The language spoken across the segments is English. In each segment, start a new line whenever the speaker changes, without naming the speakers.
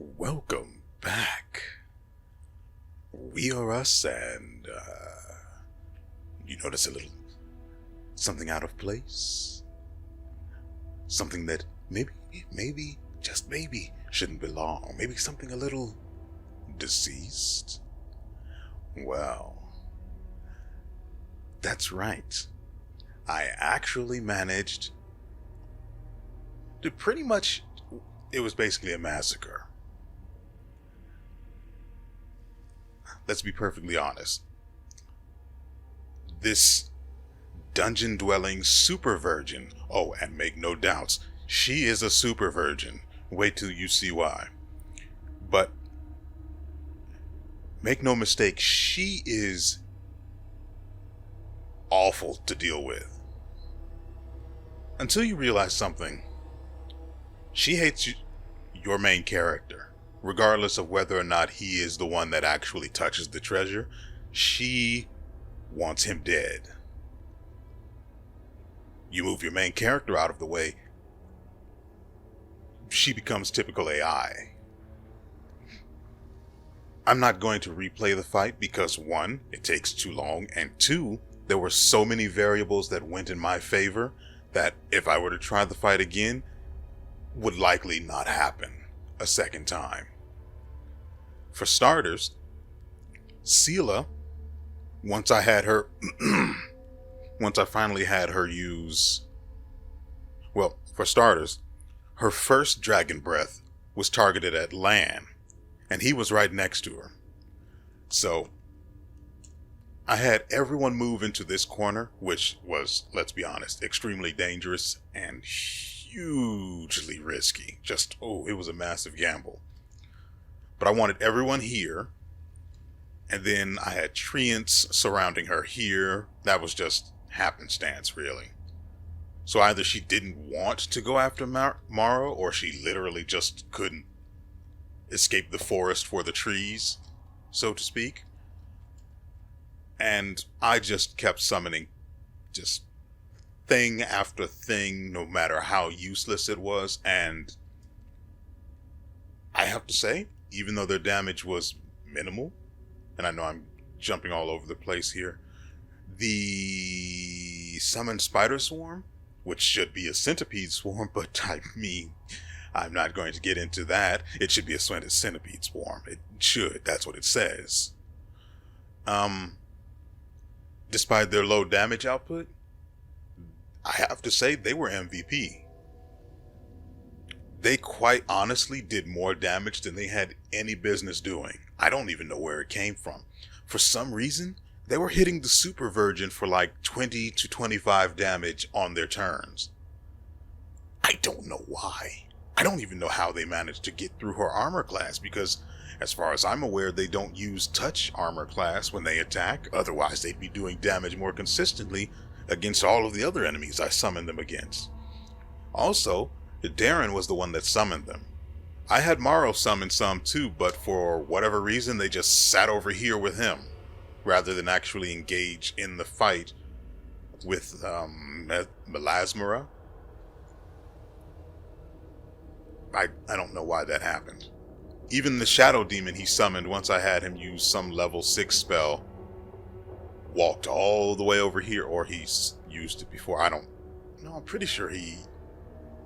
Welcome back. WeArEuS, and you notice a little something out of place? Something that maybe, just maybe, shouldn't belong. Maybe something a little deceased? Well, that's right. I actually managed to it was basically a massacre. Let's be perfectly honest. This dungeon-dwelling super virgin, oh, and make no doubts, she is a super virgin. Wait till you see why. But make no mistake, she is awful to deal with. Until you realize something. She hates your main character. Regardless of whether or not he is the one that actually touches the treasure, she wants him dead. You move your main character out of the way, she becomes typical AI. I'm not going to replay the fight because one, it takes too long, and two, there were so many variables that went in my favor that if I were to try the fight again, would likely not happen a second time. For starters, Sela, once I finally had her use, well, for starters, her first dragon breath was targeted at Lan, and he was right next to her. So, I had everyone move into this corner, which was, let's be honest, extremely dangerous and hugely risky. It was a massive gamble. But I wanted everyone here, and then I had treants surrounding her here. That was just happenstance, really. So either she didn't want to go after Mara, or she literally just couldn't escape the forest for the trees, so to speak. And I just kept summoning just thing after thing, no matter how useless it was. And I have to say, even though their damage was minimal, and I know I'm jumping all over the place here, the summoned spider swarm, which should be a centipede swarm, but I'm not going to get into that. It should be a centipede swarm. It should. That's what it says. Despite their low damage output, I have to say they were MVP. They quite honestly did more damage than they had any business doing. I don't even know where it came from. For some reason, they were hitting the Super Virgin for like 20 to 25 damage on their turns. I don't know why. I don't even know how they managed to get through her armor class, because as far as I'm aware, they don't use touch armor class when they attack. Otherwise, they'd be doing damage more consistently against all of the other enemies I summoned them against. Also, Darren was the one that summoned them. I had Morrow summon some too, but for whatever reason, they just sat over here with him, rather than actually engage in the fight with Melasmara. I don't know why that happened. Even the Shadow Demon he summoned once I had him use some level 6 spell walked all the way over here, or he's used it before. I'm pretty sure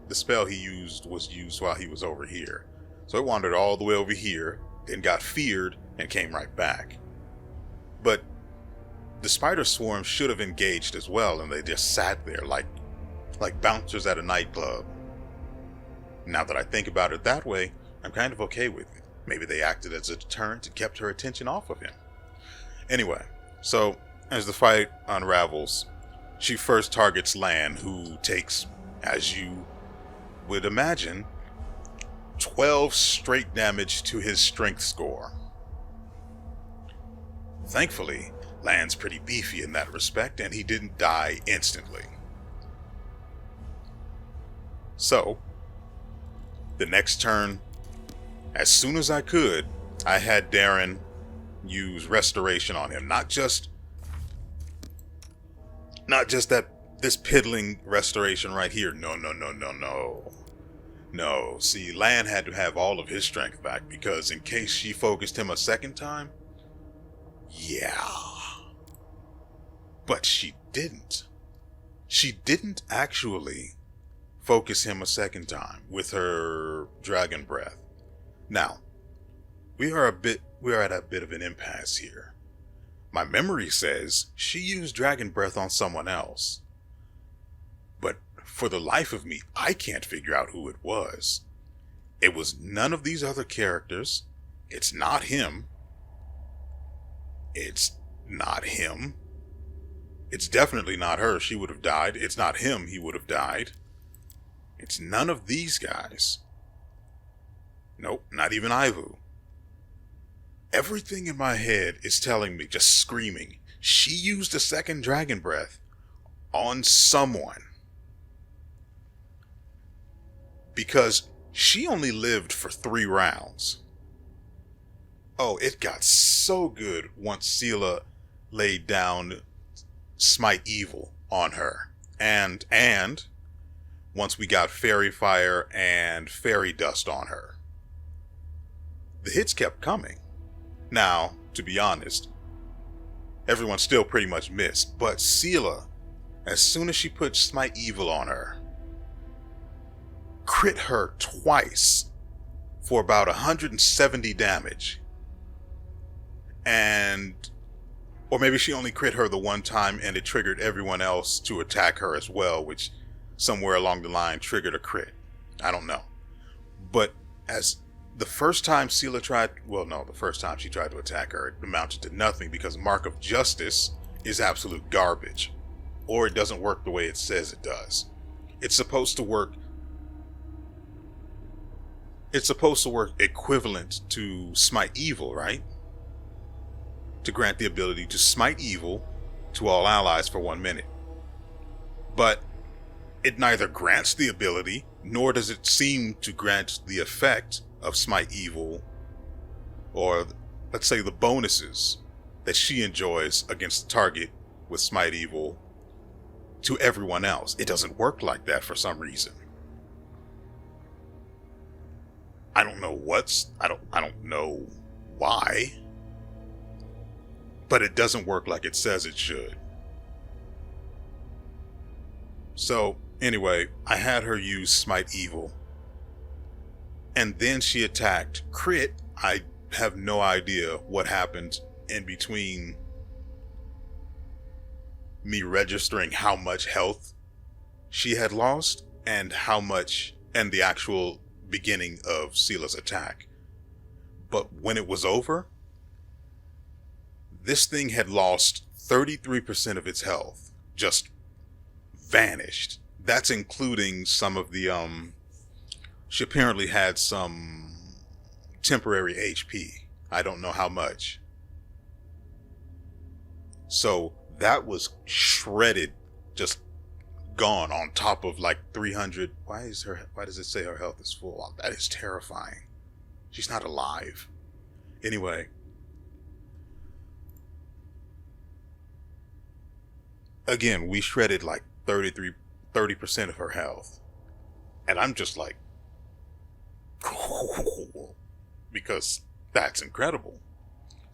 the spell he used was used while he was over here. So it wandered all the way over here, then got feared, and came right back. But the spider swarm should have engaged as well, and they just sat there like bouncers at a nightclub. Now that I think about it that way, I'm kind of okay with it. Maybe they acted as a deterrent and kept her attention off of him. Anyway, so as the fight unravels, she first targets Lan, who takes, as you would imagine, 12 straight damage to his strength score. Thankfully, Lan's pretty beefy in that respect, and he didn't die instantly. So, the next turn, as soon as I could, I had Darren use restoration on him. Not just this piddling restoration right here. No. No, see, Lan had to have all of his strength back because in case she focused him a second time, yeah. But she didn't. She didn't actually focus him a second time with her dragon breath. Now, we are at a bit of an impasse here. My memory says she used dragon breath on someone else. But for the life of me, I can't figure out who it was. It was none of these other characters. It's not him. It's not him. It's definitely not her. She would have died. It's not him. He would have died. It's none of these guys. Nope, not even Ivu. Everything in my head is telling me, just screaming, she used a second dragon breath on someone. Because she only lived for 3 rounds. Oh, it got so good once Seele laid down Smite Evil on her. And once we got Fairy Fire and Fairy Dust on her. The hits kept coming. Now, to be honest, everyone still pretty much missed, but Seele, as soon as she put Smite Evil on her, crit her twice for about 170 damage. Or maybe she only crit her the one time and it triggered everyone else to attack her as well, which somewhere along the line triggered a crit. I don't know. But as the first time Seele the first time she tried to attack her, it amounted to nothing because Mark of Justice is absolute garbage. Or it doesn't work the way it says it does. It's supposed to work equivalent to Smite Evil, right? To grant the ability to smite evil to all allies for 1 minute. But it neither grants the ability, nor does it seem to grant the effect of smite evil, or let's say the bonuses that she enjoys against the target with smite evil to everyone else. It doesn't work like that for some reason. I don't know why. But it doesn't work like it says it should. So, anyway, I had her use Smite Evil. And then she attacked crit. I have no idea what happened in between me registering how much health she had lost and the actual beginning of Seele's attack. But when it was over, this thing had lost 33% of its health. Just vanished. That's including some of the, she apparently had some temporary HP. I don't know how much. So that was shredded, just gone on top of like 300. Why does it say her health is full? That is terrifying. She's not alive. Anyway. Again, we shredded like 30% of her health. And I'm just like, because that's incredible.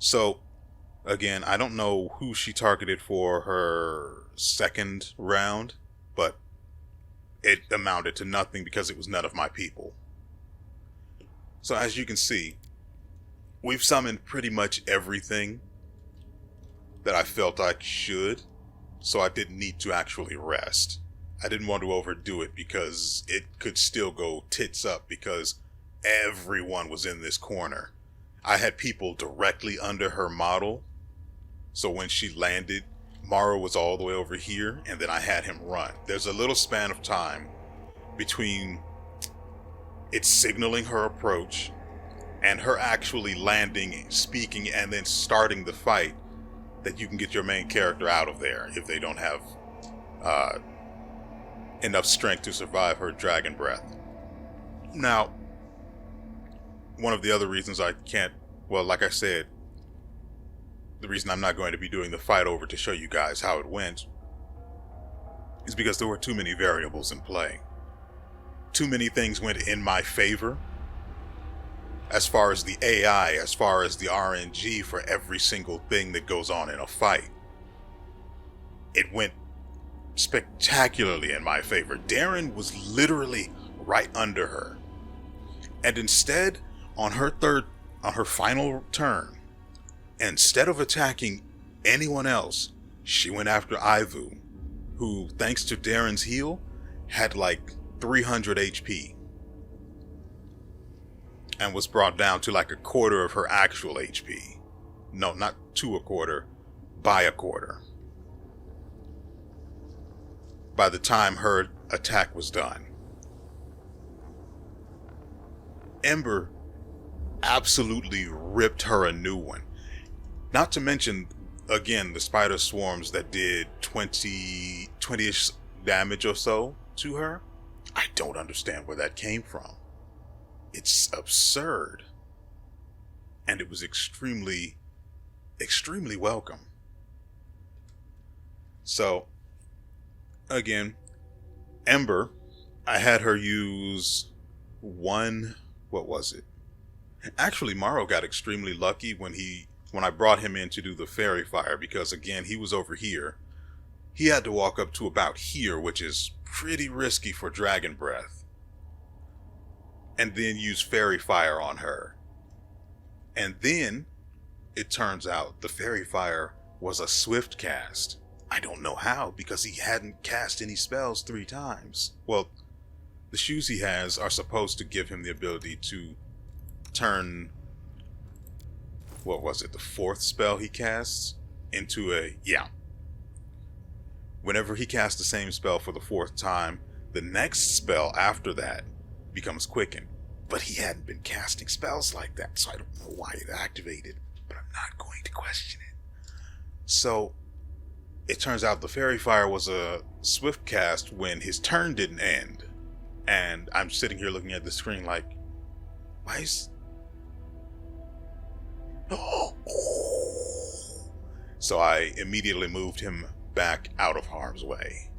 So, again, I don't know who she targeted for her second round, but it amounted to nothing because it was none of my people. So as you can see, we've summoned pretty much everything that I felt I should. So I didn't need to actually rest. I didn't want to overdo it because it could still go tits up because everyone was in this corner. I had people directly under her model. So when she landed, Mara was all the way over here and then I had him run. There's a little span of time between it signaling her approach and her actually landing, speaking, and then starting the fight, that you can get your main character out of there if they don't have enough strength to survive her dragon breath. Now, one of the other reasons I can't, well, like I said, the reason I'm not going to be doing the fight over to show you guys how it went is because there were too many variables in play. too many things went in my favor. As far as the AI, as far as the RNG for every single thing that goes on in a fight. It went spectacularly in my favor. Darren was literally right under her. And instead, on her final turn, instead of attacking anyone else, she went after Ivu, who, thanks to Darren's heal, had like 300 HP. And was brought down to like a quarter of her actual HP. No, not to a quarter, by a quarter. By the time her attack was done. Ember absolutely ripped her a new one. Not to mention, again, the spider swarms that did 20-ish damage or so to her. I don't understand where that came from. It's absurd. And it was extremely, extremely welcome. So, again, Ember, I had her use one, what was it? Actually, Morrow got extremely lucky when I brought him in to do the fairy fire, because again, he was over here. He had to walk up to about here, which is pretty risky for Dragon Breath. And then use fairy fire on her. And then, it turns out the fairy fire was a swift cast. I don't know how, because he hadn't cast any spells 3 times. Well, the shoes he has are supposed to give him the ability to turn, what was it, the 4th spell he casts into a, whenever he casts the same spell for the 4th time, the next spell after that becomes quickened. But he hadn't been casting spells like that, so I don't know why it activated, but I'm not going to question it. So, it turns out the fairy fire was a swift cast when his turn didn't end. And I'm sitting here looking at the screen like, why is... So I immediately moved him back out of harm's way.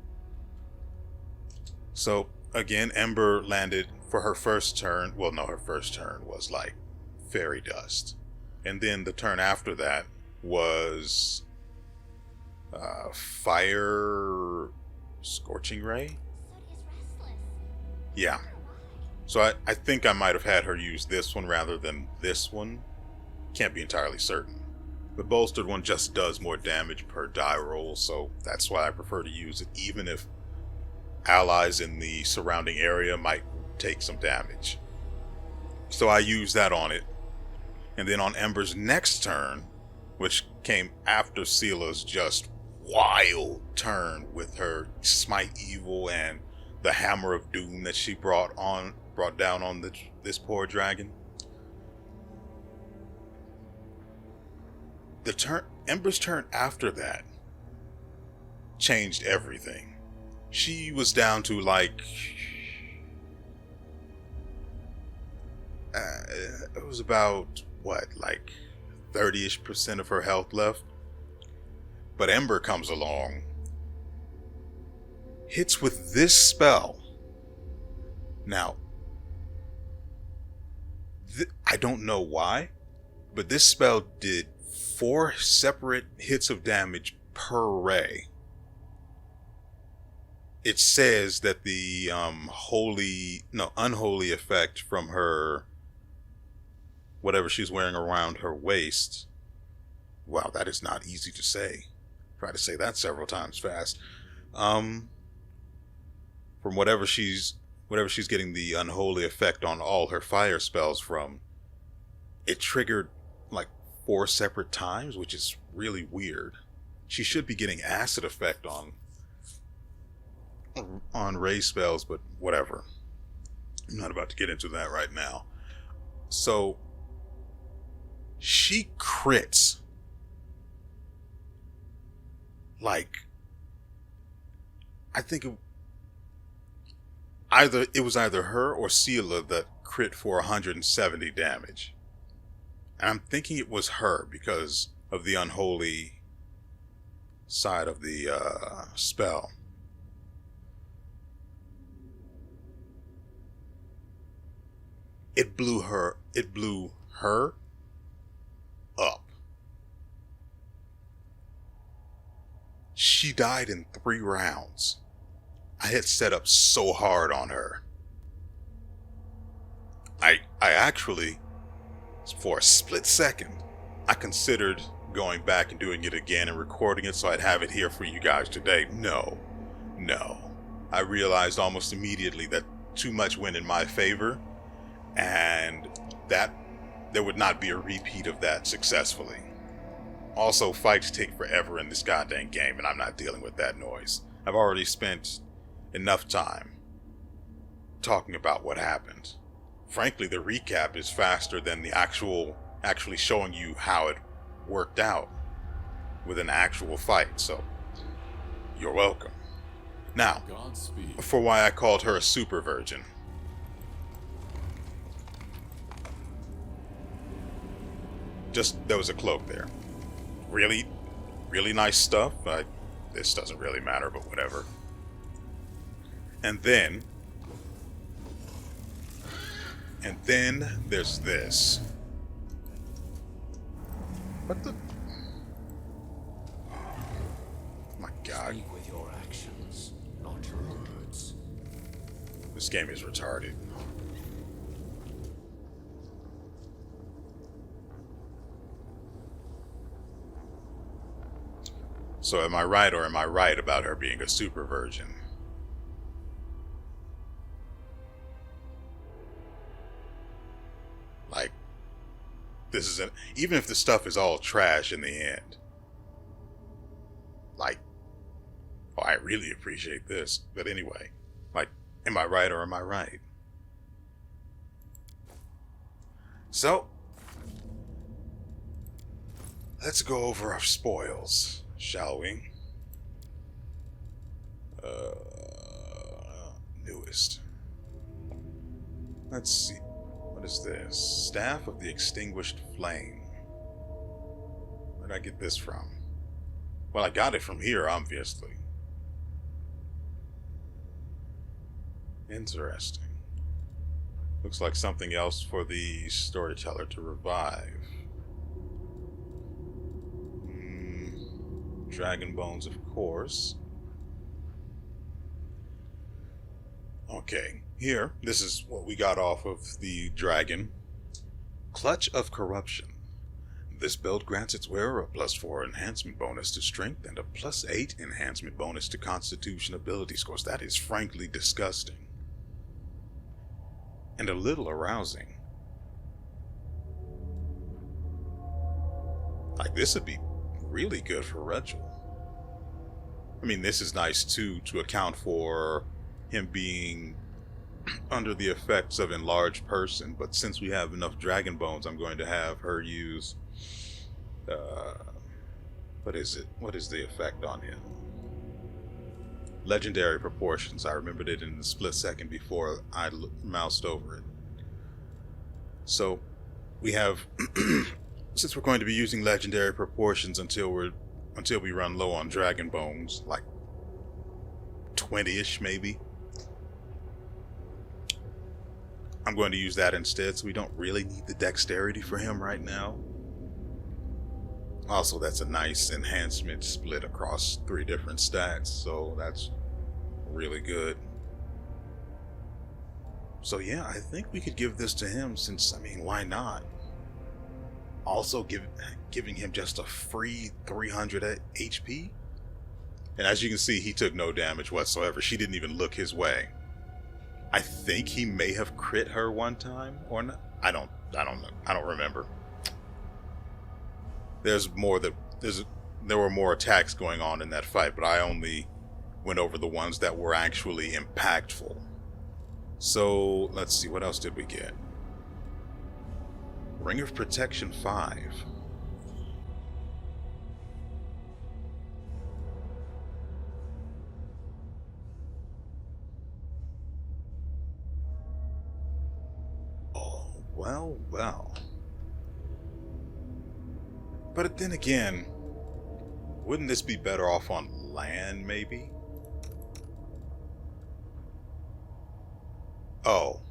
So, again, Ember landed for her first turn. Well, no, her first turn was like fairy dust. And then the turn after that was fire scorching ray. Yeah. So I think I might have had her use this one rather than this one. Can't be entirely certain. The bolstered one just does more damage per die roll, so that's why I prefer to use it, even if allies in the surrounding area might take some damage. So I used that on it. And then on Ember's next turn, which came after Sela's just wild turn with her Smite Evil and the Hammer of Doom that she brought down on this poor dragon. Ember's turn after that changed everything. She was down to like it was about what, like 30-ish% of her health left. But Ember comes along, hits with this spell. Now, I don't know why, but this spell did 4 separate hits of damage per ray. It says that the unholy effect from her, whatever she's wearing around her waist. Wow, that is not easy to say. Try to say that several times fast. From whatever she's getting the unholy effect on all her fire spells from, it triggered like 4 separate times, which is really weird. She should be getting acid effect on ray spells, but whatever. I'm not about to get into that right now. So she crits like, I think it was either her or Sela that crit for 170 damage. And I'm thinking it was her because of the unholy side of the spell. It blew her up. She died in 3 rounds. I had set up so hard on her. I actually, for a split second, I considered going back and doing it again and recording it so I'd have it here for you guys today. No. I realized almost immediately that too much went in my favor, and that there would not be a repeat of that successfully. Also, fights take forever in this goddamn game, and I'm not dealing with that noise. I've already spent enough time talking about what happened. Frankly, the recap is faster than the actually showing you how it worked out with an actual fight, so you're welcome. Now, for why I called her a super virgin. Just, there was a cloak there. Really, really nice stuff. This doesn't really matter, but whatever. And then there's this. What the? Oh my God.
Speak with your actions, not your words.
This game is retarded. So am I right or am I right about her being a super virgin? Like, this is even if the stuff is all trash in the end. Like, oh, I really appreciate this. But anyway, like, am I right or am I right? So, let's go over our spoils, shall we? Newest. Let's see. What is this? Staff of the Extinguished Flame. Where did I get this from? Well, I got it from here, obviously. Interesting. Looks like something else for the storyteller to revive. Dragon bones, of course. Okay, here, this is what we got off of the dragon. Clutch of Corruption. This build grants its wearer a +4 enhancement bonus to strength and a +8 enhancement bonus to constitution ability scores. That is frankly disgusting. And a little arousing. Like, this would be really good for Ritual. I mean, this is nice too, to account for him being under the effects of enlarged person, but since we have enough dragon bones, I'm going to have her use what is it? What is the effect on him? Legendary proportions. I remembered it in the split second before I moused over it. So we have since we're going to be using legendary proportions until we run low on dragon bones, like 20-ish maybe, I'm going to use that instead, so we don't really need the dexterity for him right now. Also, that's a nice enhancement split across 3 different stats, so that's really good. So yeah, I think we could give this to him since, I mean, why not? Also giving him just a free 300 HP. And as you can see, he took no damage whatsoever. She didn't even look his way. I think he may have crit her one time or not. I don't know. I don't remember. There were more attacks going on in that fight, but I only went over the ones that were actually impactful. So let's see, what else did we get? Ring of Protection 5. Oh, well. But then again, wouldn't this be better off on land, maybe? Oh,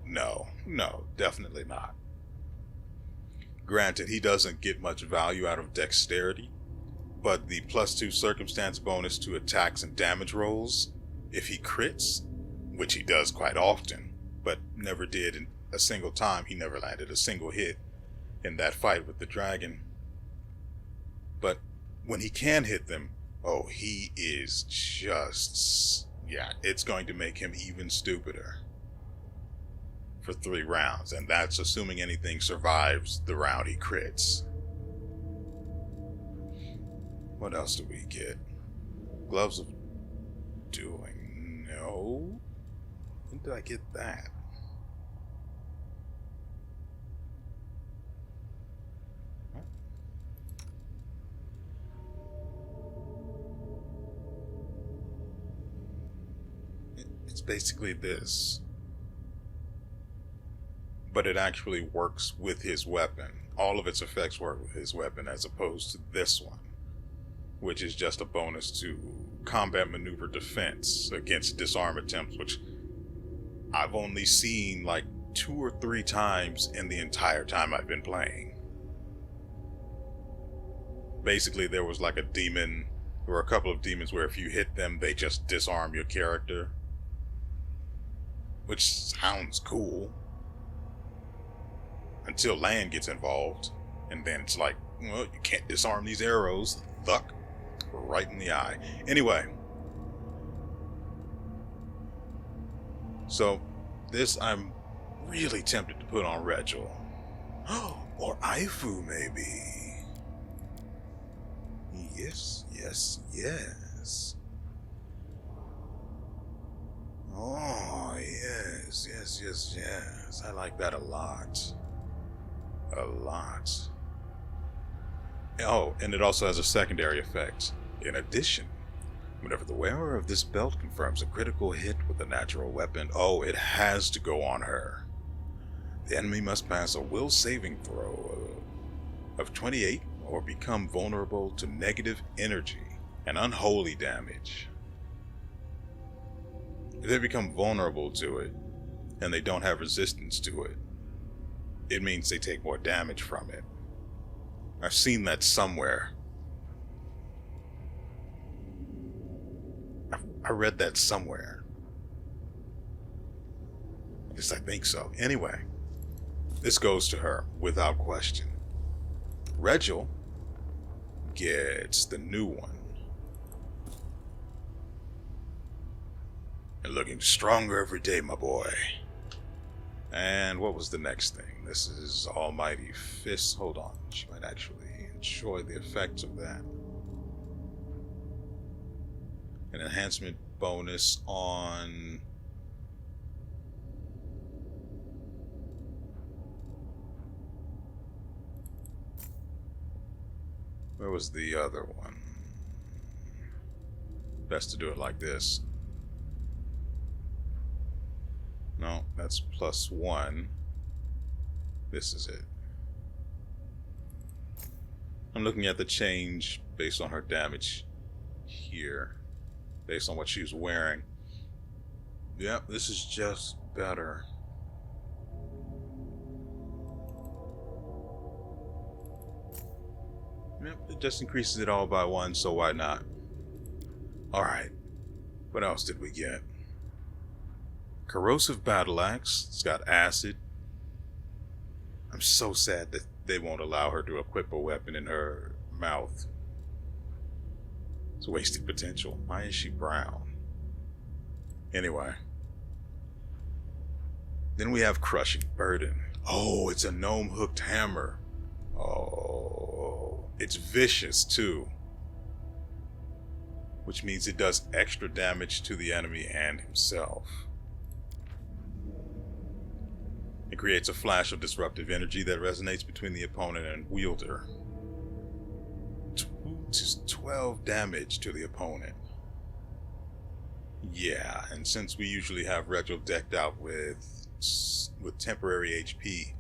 no. No, definitely not. Granted, he doesn't get much value out of dexterity, but the +2 circumstance bonus to attacks and damage rolls, if he crits, which he does quite often, but never did in a single time, he never landed a single hit in that fight with the dragon. But when he can hit them, oh, he is just, yeah, it's going to make him even stupider for 3 rounds, and that's assuming anything survives the round he crits. What else do we get? Gloves of Doing. No? When did I get that? It's basically this. But it actually works with his weapon. All of its effects work with his weapon as opposed to this one, which is just a bonus to combat maneuver defense against disarm attempts, which I've only seen like 2 or 3 times in the entire time I've been playing. Basically, there was like a demon, there were a couple of demons where if you hit them, they just disarm your character, which sounds cool. Until land gets involved, and then it's like, well, you can't disarm these arrows. Thuck. Right in the eye. Anyway. So, this I'm really tempted to put on Regil. Or Ifu, maybe. Yes, yes, yes. Oh, yes, yes, yes, yes. I like that a lot. A lot. Oh, and it also has a secondary effect. In addition, whenever the wearer of this belt confirms a critical hit with a natural weapon, oh, it has to go on her. The enemy must pass a will saving throw of 28 or become vulnerable to negative energy and unholy damage. If they become vulnerable to it, and they don't have resistance to it, it means they take more damage from it. I've seen that somewhere. I read that somewhere. At least I think so. Anyway, this goes to her without question. Regil gets the new one. And looking stronger every day, my boy. And what was the next thing? This is Almighty Fist. Hold on. She might actually enjoy the effects of that. An enhancement bonus on... Where was the other one? Best to do it like this. No, that's +1. This is it. I'm looking at the change based on her damage here, based on what she was wearing. Yep, this is just better. Yep, it just increases it all by 1, so why not? Alright, what else did we get? Corrosive Battle Axe. It's got acid. I'm so sad that they won't allow her to equip a weapon in her mouth. It's wasted potential. Why is she brown? Anyway. Then we have Crushing Burden. Oh, it's a gnome hooked hammer. Oh, it's vicious too. Which means it does extra damage to the enemy and himself. It creates a flash of disruptive energy that resonates between the opponent and wielder. 12 damage to the opponent. Yeah, and since we usually have Regil decked out with temporary HP,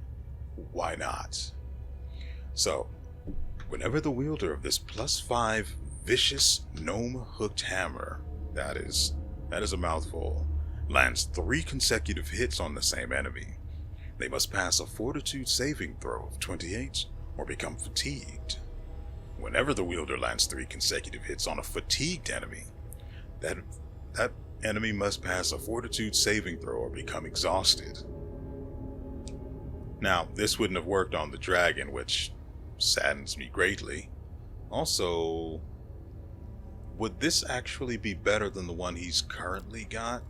why not? So, whenever the wielder of this +5 vicious gnome hooked hammer, that is a mouthful, lands 3 consecutive hits on the same enemy, They must pass a fortitude saving throw of 28 or become fatigued. Whenever the wielder lands 3 consecutive hits on a fatigued enemy, that enemy must pass a fortitude saving throw or become exhausted. Now, this wouldn't have worked on the dragon, which saddens me greatly. Also, would this actually be better than the one he's currently got?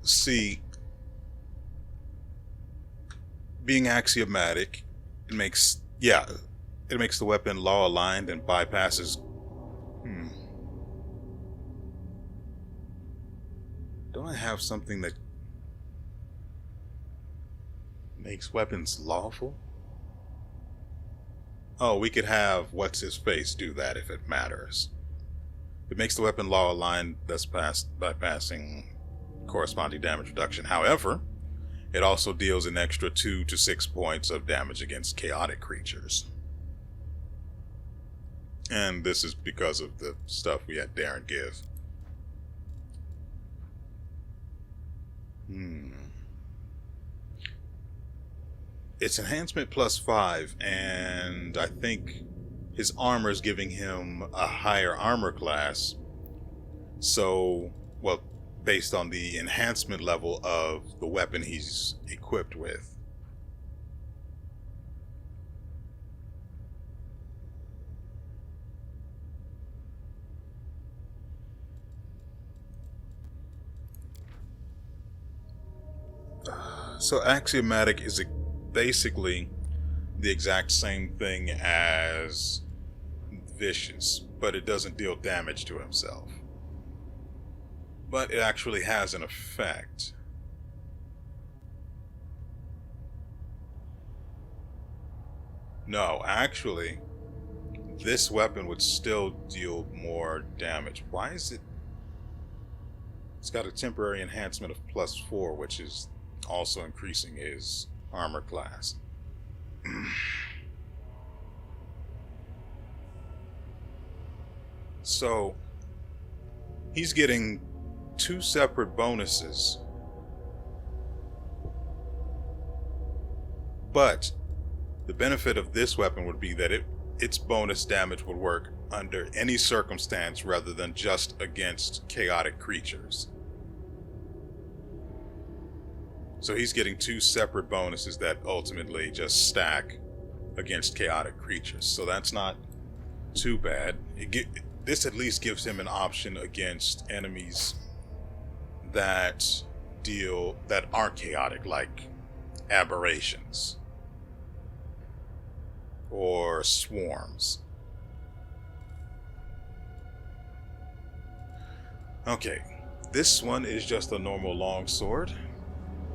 See, being axiomatic, it makes the weapon law aligned and bypasses. Don't I have something that makes weapons lawful? Oh, we could have what's his face do that if it matters. It makes the weapon law aligned, thus bypassing corresponding damage reduction. However, it also deals an extra 2 to 6 points of damage against chaotic creatures. And this is because of the stuff we had Darren give. It's enhancement +5, and I think his armor is giving him a higher armor class. So, well, based on the enhancement level of the weapon he's equipped with. So axiomatic is basically the exact same thing as vicious, but it doesn't deal damage to himself. But it actually has an effect. No, actually, this weapon would still deal more damage. Why is it? It's got a temporary enhancement of +4, which is also increasing his armor class. So, he's getting 2 separate bonuses. But the benefit of this weapon would be that its bonus damage would work under any circumstance rather than just against chaotic creatures. So he's getting 2 separate bonuses that ultimately just stack against chaotic creatures. So that's not too bad. This at least gives him an option against enemies that aren't chaotic, like aberrations or swarms. Okay, this one is just a normal longsword.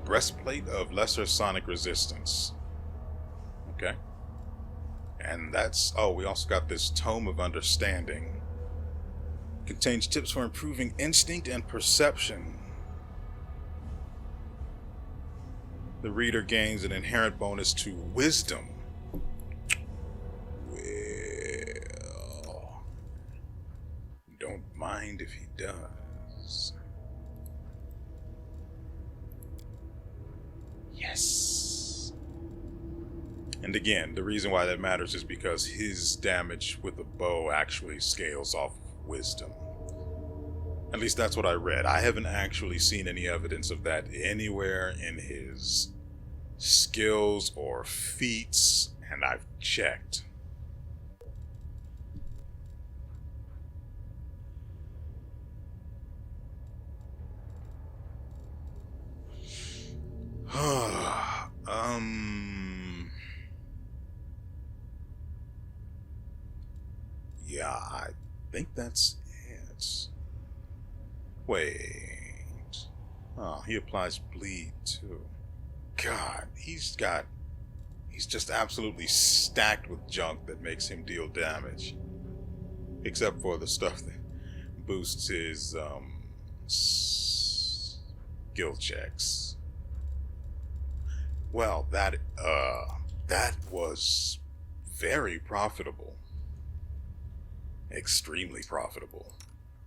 Breastplate of lesser sonic resistance. Okay. And that's, we also got this Tome of Understanding. Contains tips for improving instinct and perception. The reader gains an inherent bonus to wisdom. Well, don't mind if he does. Yes. And again, the reason why that matters is because his damage with the bow actually scales off wisdom. At least that's what I read. I haven't actually seen any evidence of that anywhere in his skills or feats, and I've checked. Yeah, I think that's it. Wait. Oh, he applies bleed too. God, he's just absolutely stacked with junk that makes him deal damage. Except for the stuff that boosts his skill checks. Well, that was very profitable. Extremely profitable.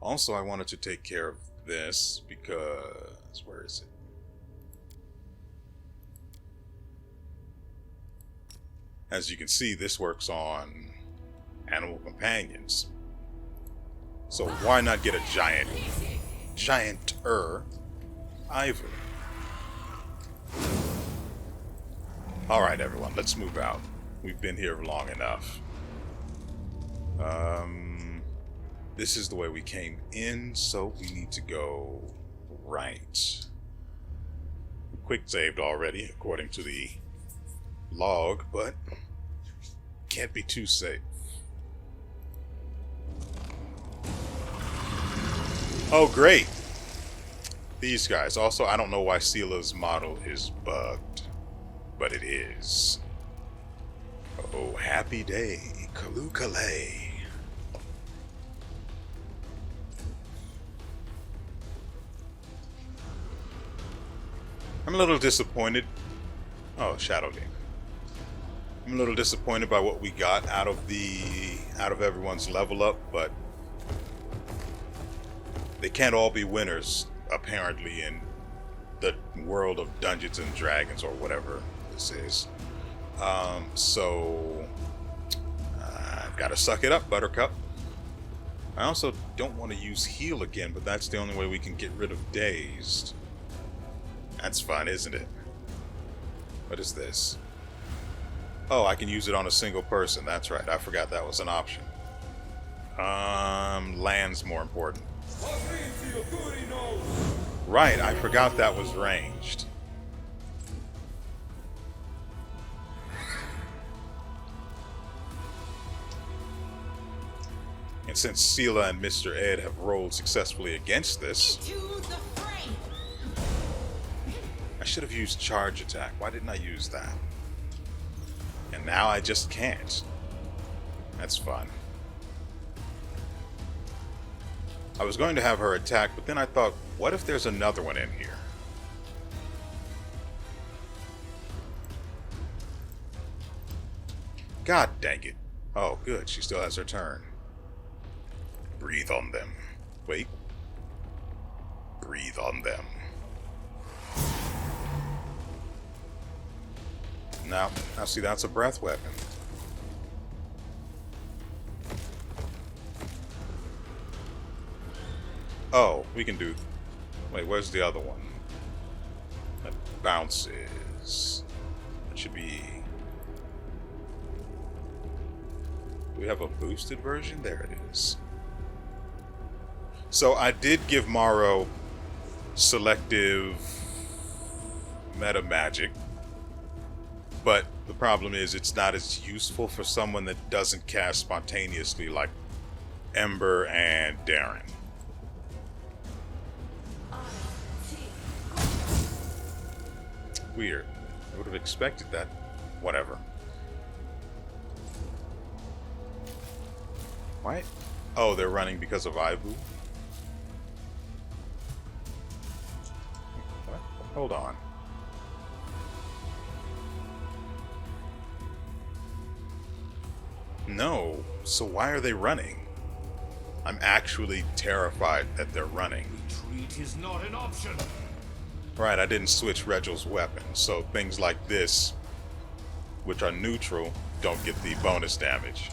Also, I wanted to take care of this because where is it? As you can see, this works on animal companions. So why not get a gianter Ivor? Alright everyone, let's move out. We've been here long enough. This is the way we came in, so we need to go right. We quick saved already, according to the log, but can't be too safe. Oh, great! These guys. Also, I don't know why Sela's model is bugged, but it is. Oh, happy day, Kalukale. I'm a little disappointed. Oh, Shadow Demon. I'm a little disappointed by what we got out of everyone's level up, but they can't all be winners, apparently, in the world of Dungeons and Dragons or whatever this is. So I've got to suck it up, Buttercup. I also don't want to use heal again, but that's the only way we can get rid of dazed. That's fun, isn't it? What is this? Oh, I can use it on a single person. That's right. I forgot that was an option. Land's more important. Right, I forgot that was ranged. And since Sela and Mr. Ed have rolled successfully against this, I should have used charge attack. Why didn't I use that? And now I just can't. That's fun. I was going to have her attack, but then I thought, what if there's another one in here? God dang it. Oh, good. She still has her turn. Breathe on them. Wait. Breathe on them. Now see, that's a breath weapon. Oh, we can do... Wait, where's the other one? That bounces. That should be... Do we have a boosted version? There it is. So I did give Morrow selective meta magic, but the problem is it's not as useful for someone that doesn't cast spontaneously like Ember and Darren. Weird. I would have expected that. Whatever. Why? Oh, they're running because of Ibu? What? Hold on. No. So why are they running? I'm actually terrified that they're running.
Retreat is not an option.
Right, I didn't switch Regel's weapon, so things like this, which are neutral, don't get the bonus damage.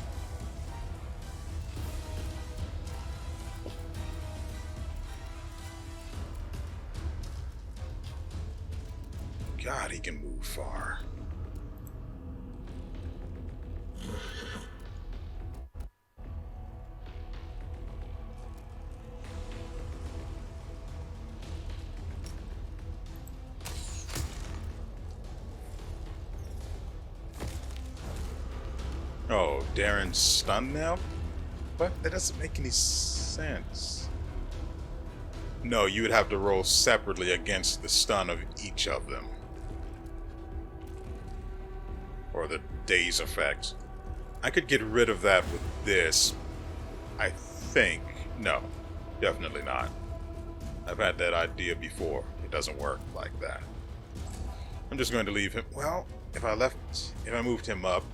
God, he can move far. Oh, Darren's stunned now? What? That doesn't make any sense. No, you would have to roll separately against the stun of each of them. Or the daze effect. I could get rid of that with this, I think. No. Definitely not. I've had that idea before. It doesn't work like that. I'm just going to leave him. Well, if I moved him up,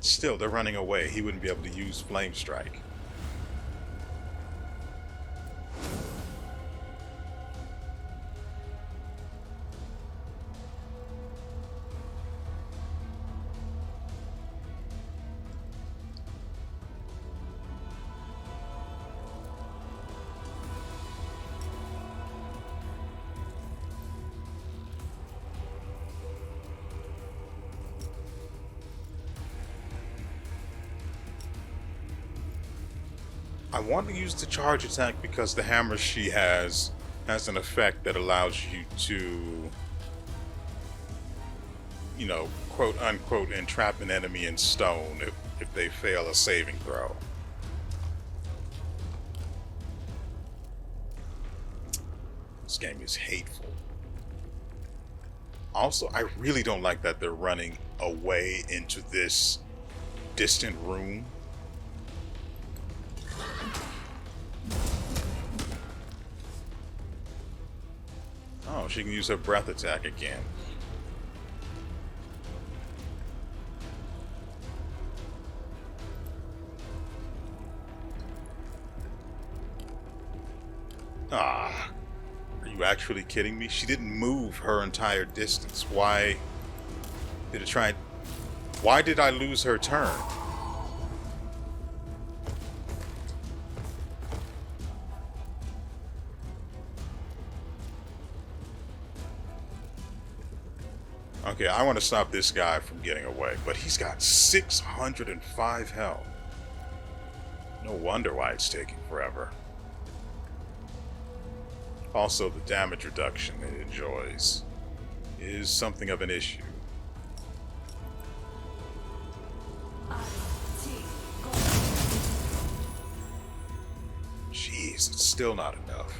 still, they're running away. He wouldn't be able to use Flame Strike. I want to use the charge attack because the hammer she has an effect that allows you to, you know, quote unquote, entrap an enemy in stone if they fail a saving throw. This game is hateful. Also, I really don't like that they're running away into this distant room. Oh, she can use her breath attack again. Ah, are you actually kidding me? She didn't move her entire distance. Why did it try? Why did I lose her turn? Okay, I want to stop this guy from getting away, but he's got 605 health. No wonder why it's taking forever. Also, the damage reduction it enjoys is something of an issue. Jeez, it's still not enough.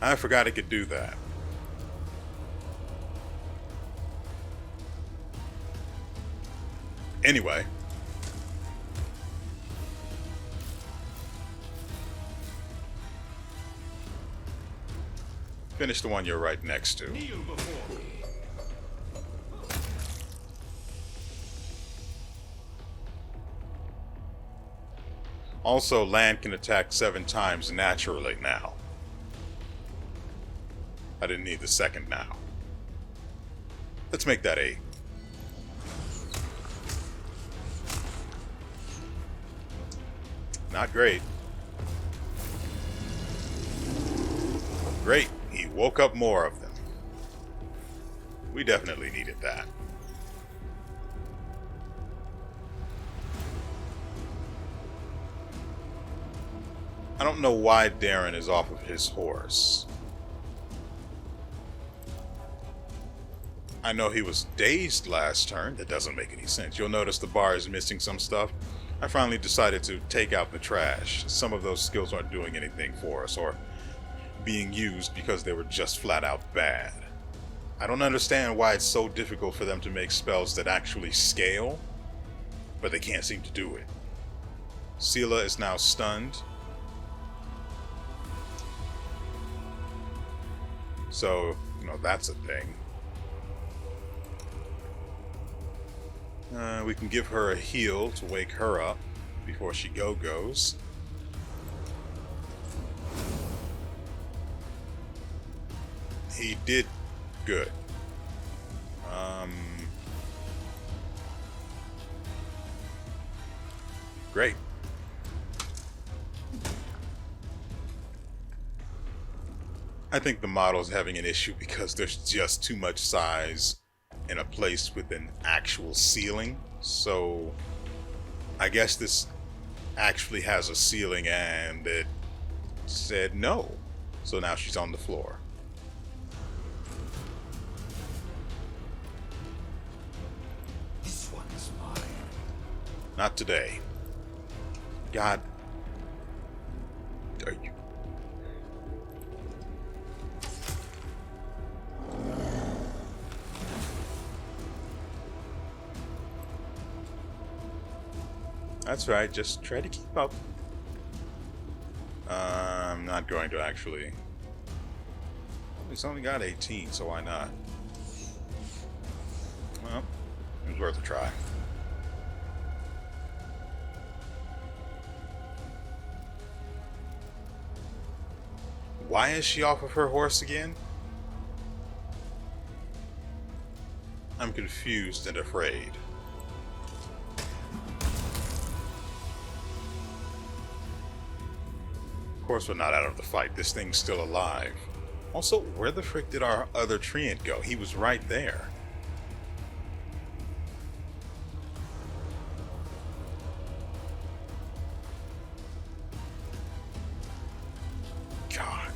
I forgot it could do that. Anyway. Finish the one you're right next to.
Kneel before me.
Also, land can attack 7 times naturally now. I didn't need the second now. Let's make that 8. Not great. Great. He woke up more of them. We definitely needed that. I don't know why Darren is off of his horse. I know he was dazed last turn. That doesn't make any sense. You'll notice the bar is missing some stuff. I finally decided to take out the trash. Some of those skills aren't doing anything for us or being used because they were just flat out bad. I don't understand why it's so difficult for them to make spells that actually scale, but they can't seem to do it. Sela is now stunned. So, you know, that's a thing. We can give her a heal to wake her up before she goes. He did good. Great. I think the model's having an issue because there's just too much size in a place with an actual ceiling. So I guess this actually has a ceiling and it said no. So now she's on the floor.
This one's mine.
Not today. God. Are you? That's right, just try to keep up. I'm not going to actually. It's only got 18, so why not? Well, it was worth a try. Why is she off of her horse again? I'm confused and afraid. Of course we're not out of the fight. This thing's still alive. Also, where the frick did our other treant go? He was right there. God.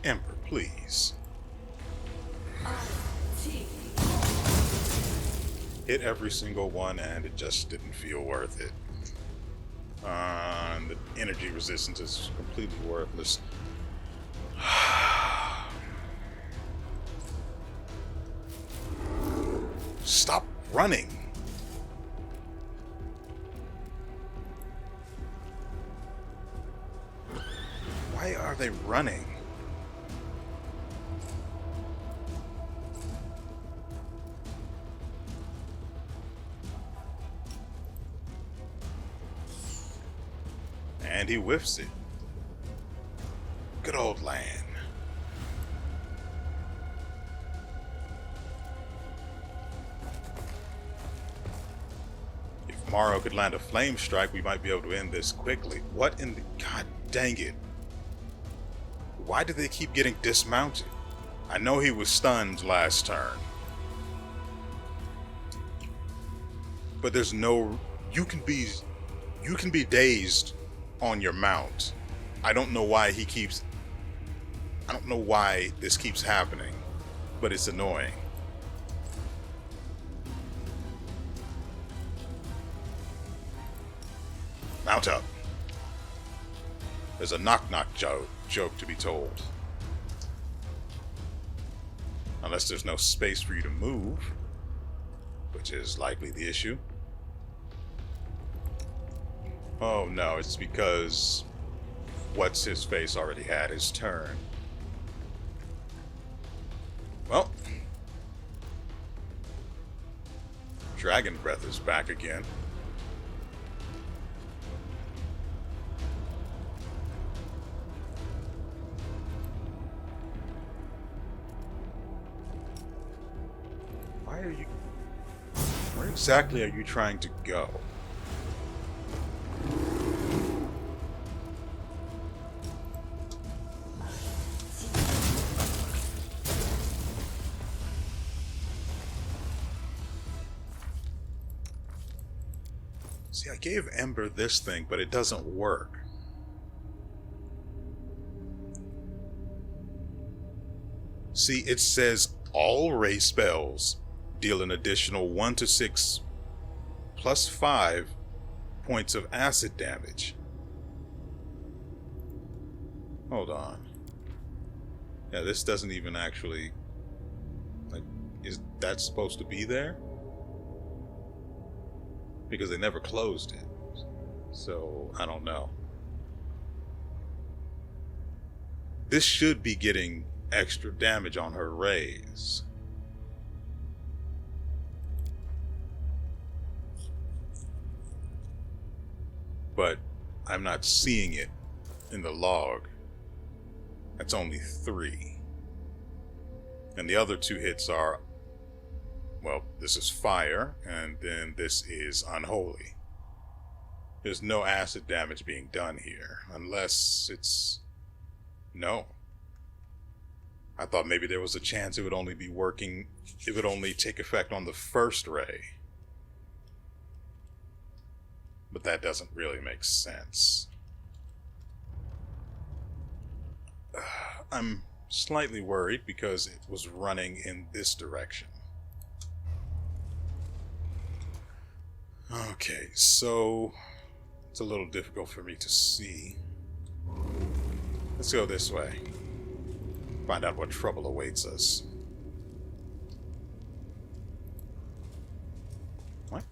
Ember, please. Hit every single one and it just didn't feel worth it. The energy resistance is completely worthless. Stop running. Why are they running? And he whiffs it. Good old land. If Morrow could land a flame strike, we might be able to end this quickly. What in the... God dang it. Why do they keep getting dismounted? I know he was stunned last turn. But there's no... You can be dazed on your mount. I don't know why this keeps happening, but it's annoying. Mount up. There's a knock-knock joke to be told. Unless there's no space for you to move, which is likely the issue. Oh no, it's because What's-His-Face already had his turn. Well, Dragon Breath is back again. Where exactly are you trying to go? See, I gave Ember this thing, but it doesn't work. See, it says all ray spells deal an additional 1 to 6 plus 5 points of acid damage. Hold on. Yeah, this doesn't even actually... Like, is that supposed to be there? Because they never closed it. So, I don't know. This should be getting extra damage on her rays. But I'm not seeing it in the log. That's only 3. And the other 2 hits are, well, this is fire, and then this is unholy. There's no acid damage being done here, unless it's... No. I thought maybe there was a chance it would only be working, it would only take effect on the first ray. But that doesn't really make sense. I'm slightly worried because it was running in this direction. Okay, so it's a little difficult for me to see. Let's go this way. Find out what trouble awaits us. What?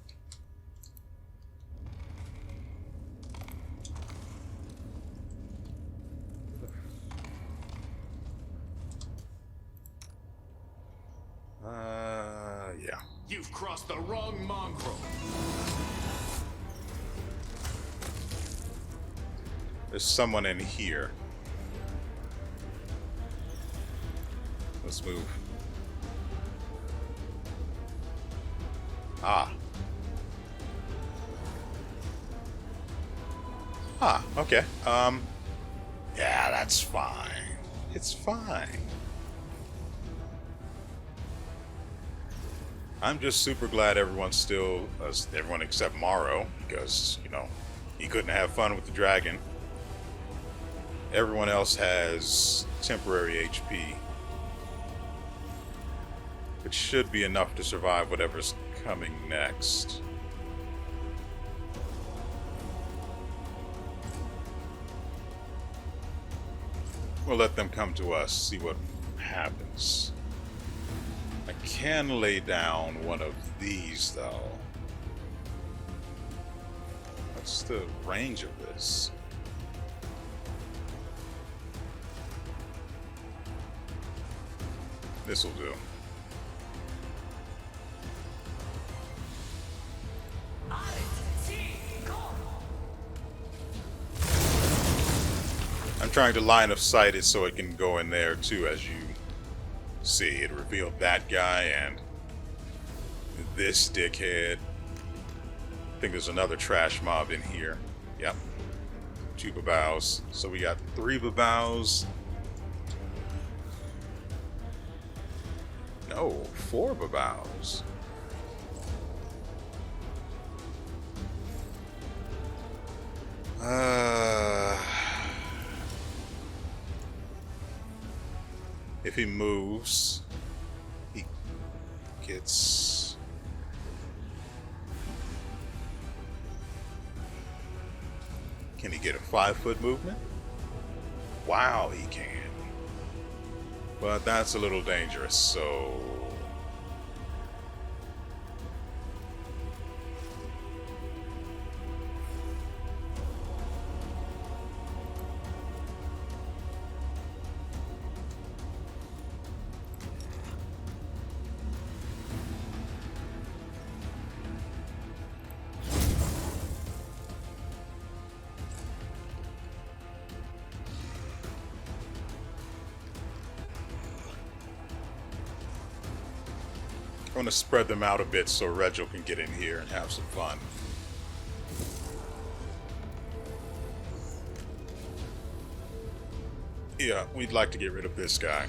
Yeah.
You've crossed the wrong mongrel.
There's someone in here. Let's move. Ah. Ah, okay. Yeah, that's fine. It's fine. I'm just super glad everyone's still, everyone except Morrow, because, you know, he couldn't have fun with the dragon. Everyone else has temporary HP, which should be enough to survive whatever's coming next. We'll let them come to us, see what happens. I can lay down one of these, though. What's the range of this? This'll do. I'm trying to line of sight it so it can go in there too, as you see. It revealed that guy and this dickhead. I think there's another trash mob in here. Yep. 2 babaus. So we got 3 babaus. No, 4 babaus. If he moves, he gets... Can he get a 5-foot movement? Wow, he can. But that's a little dangerous, so... I want to spread them out a bit so Regil can get in here and have some fun. Yeah, we'd like to get rid of this guy.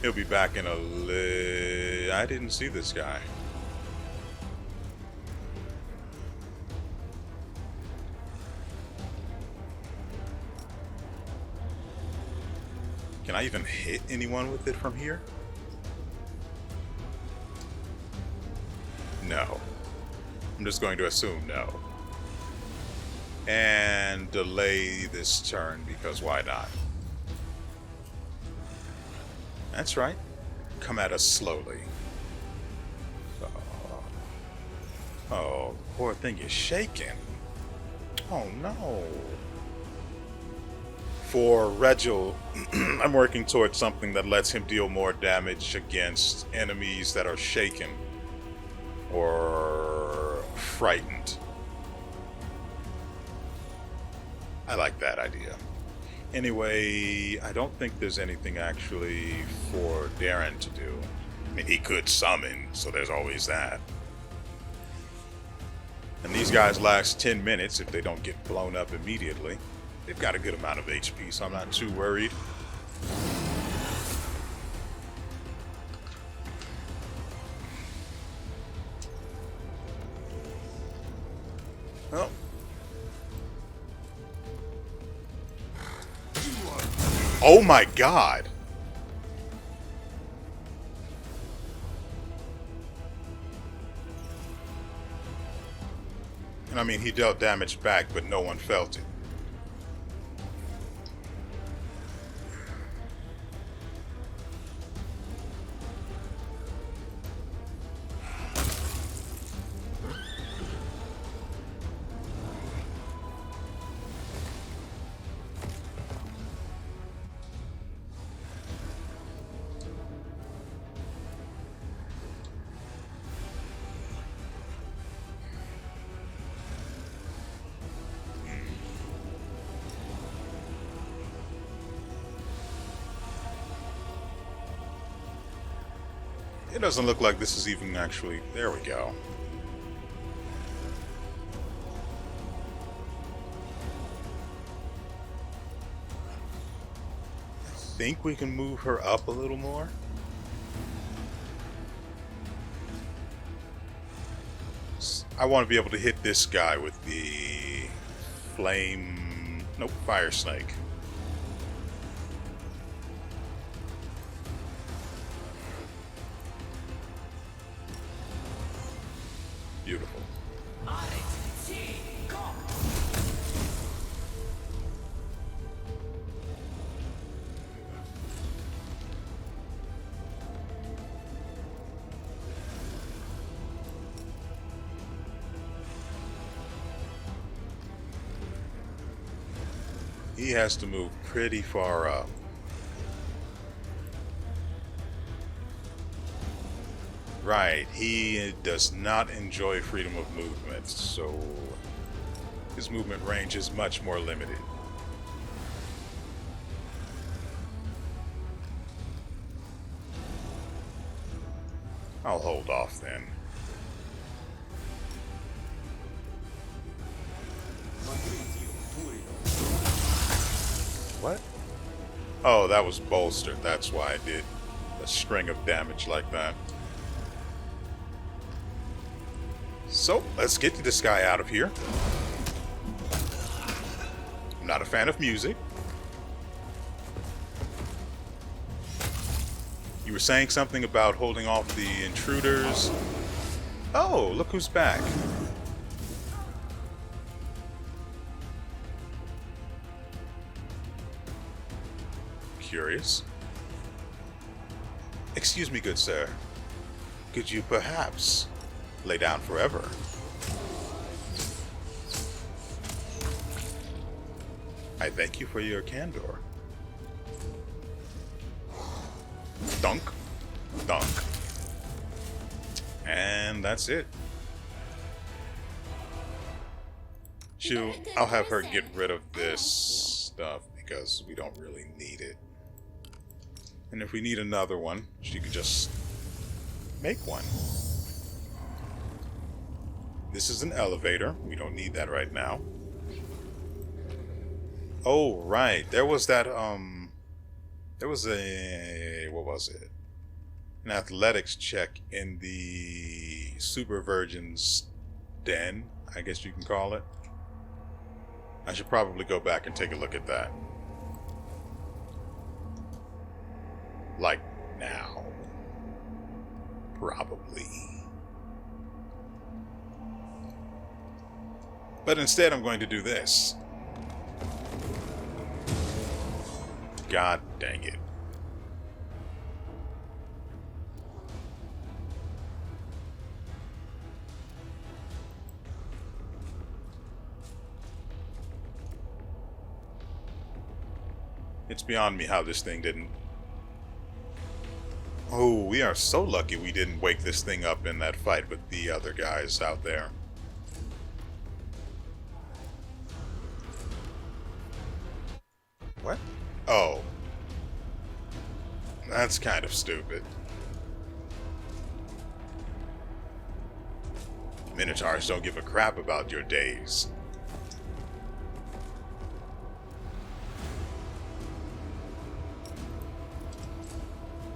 He'll be back in a I didn't see this guy. Can I even hit anyone with it from here? No. I'm just going to assume no. And delay this turn because why not? That's right. Come at us slowly. Oh, poor thing is shaking. Oh no. For Regil, I'm working towards something that lets him deal more damage against enemies that are shaken or frightened. I like that idea. Anyway, I don't think there's anything actually for Darren to do. I mean, he could summon, so there's always that. And these guys last 10 minutes if they don't get blown up immediately. They've got a good amount of HP, so I'm not too worried. Oh. Oh my god! And I mean, he dealt damage back, but no one felt it. It doesn't look like this is even actually... There we go. I think we can move her up a little more. I want to be able to hit this guy with the flame... Nope, fire snake. Beautiful. He has to move pretty far up. Right, he does not enjoy freedom of movement, so his movement range is much more limited. I'll hold off then. What? Oh, that was bolstered. That's why I did a string of damage like that. So, let's get this guy out of here. I'm not a fan of music. You were saying something about holding off the intruders. Oh, look who's back. Curious. Excuse me, good sir. Could you perhaps lay down forever? I thank you for your candor. Dunk. Dunk. And that's it. Shoo, I'll have her get rid of this stuff because we don't really need it. And if we need another one, she could just make one. This is an elevator. We don't need that right now. Oh, right. There was that, there was a... What was it? An athletics check in the Super Virgin's den, I guess you can call it. I should probably go back and take a look at that. Like, now. Probably. But instead, I'm going to do this. God dang it. It's beyond me how this thing didn't... Oh, we are so lucky we didn't wake this thing up in that fight with the other guys out there. What? Oh. That's kind of stupid. Minotaurs don't give a crap about your days.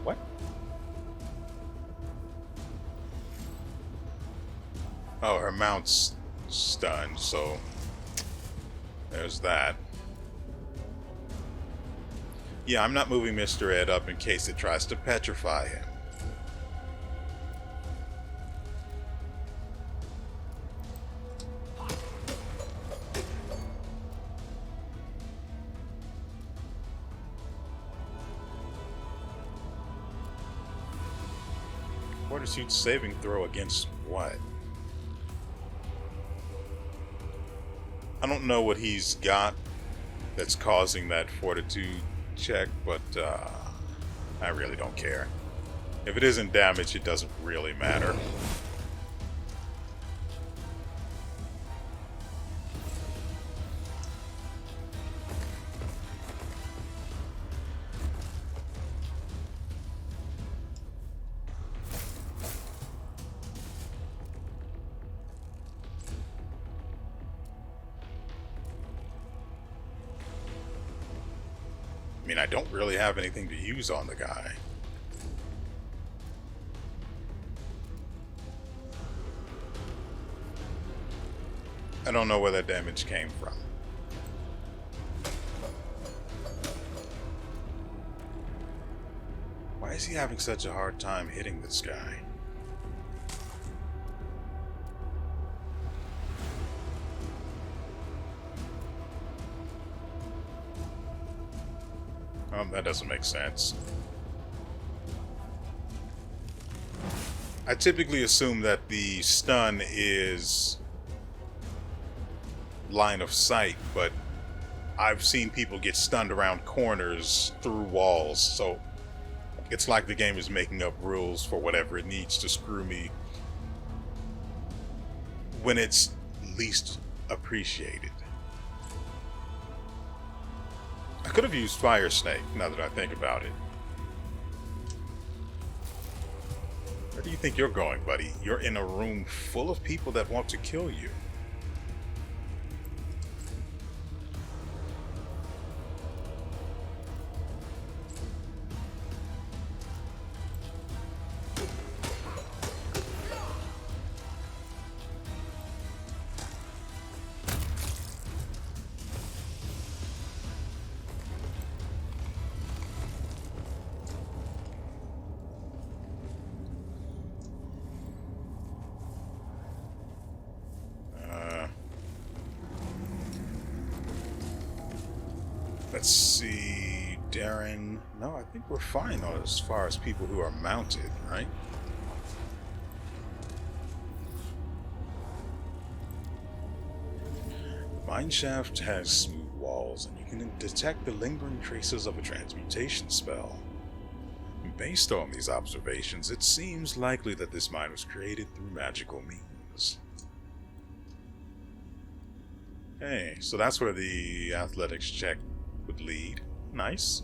What? Oh, her mount's stunned, so there's that. Yeah, I'm not moving Mr. Ed up in case it tries to petrify him. Fortitude saving throw against what? I don't know what he's got that's causing that fortitude check, but I really don't care. If it isn't damage, it doesn't really matter. I mean, I don't really have anything to use on the guy. I don't know where that damage came from. Why is he having such a hard time hitting this guy? That doesn't make sense. I typically assume that the stun is line of sight, but I've seen people get stunned around corners through walls, so it's like the game is making up rules for whatever it needs to screw me when it's least appreciated. I could have used Fire Snake, now that I think about it. Where do you think you're going, buddy? You're in a room full of people that want to kill you. Let's see, Darren. No, I think we're fine as far as people who are mounted, right? The mineshaft has smooth walls, and you can detect the lingering traces of a transmutation spell. Based on these observations, it seems likely that this mine was created through magical means. Hey, so that's where the athletics check would lead. Nice.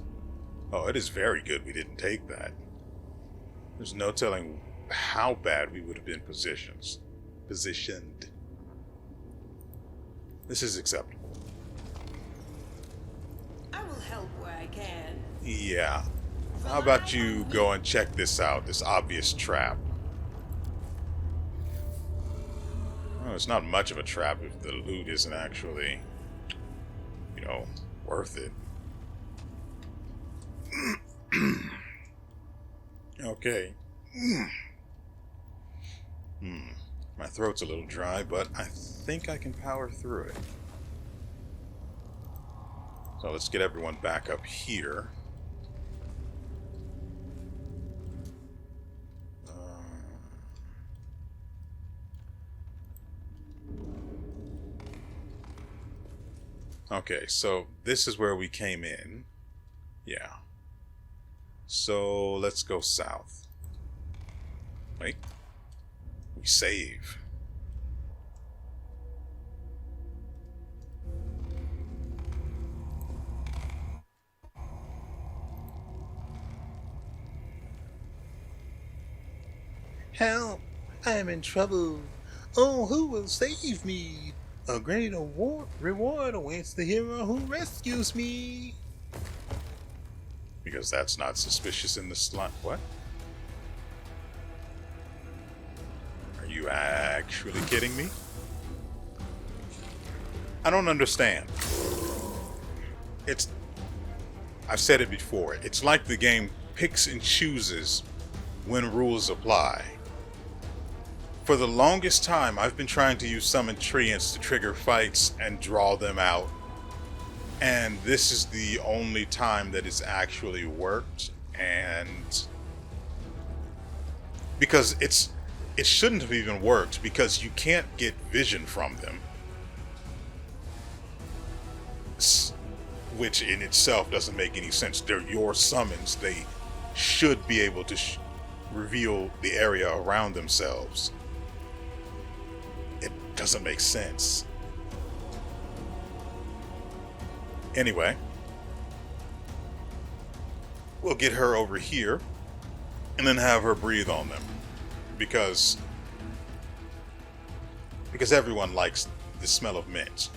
Oh, it is very good we didn't take that. There's no telling how bad we would have been positioned. This is acceptable.
I will help where I can.
Yeah. How about you go and check this out, this obvious trap? Oh, it's not much of a trap if the loot isn't actually, worth it. Okay. My throat's a little dry, but I think I can power through it. So let's get everyone back up here. Okay, so this is where we came in. Yeah. So let's go south. Wait. We save.
Help! I am in trouble. Oh, who will save me? A great reward awaits the hero who rescues me.
Because that's not suspicious in the slot. What? Are you actually kidding me? I don't understand. I've said it before. It's like the game picks and chooses when rules apply. For the longest time, I've been trying to use summon treants to trigger fights and draw them out. And this is the only time that it's actually worked. And because it shouldn't have even worked, because you can't get vision from them, which in itself doesn't make any sense. They're your summons. They should be able to reveal the area around themselves. It doesn't make sense. Anyway, we'll get her over here and then have her breathe on them, because everyone likes the smell of mint.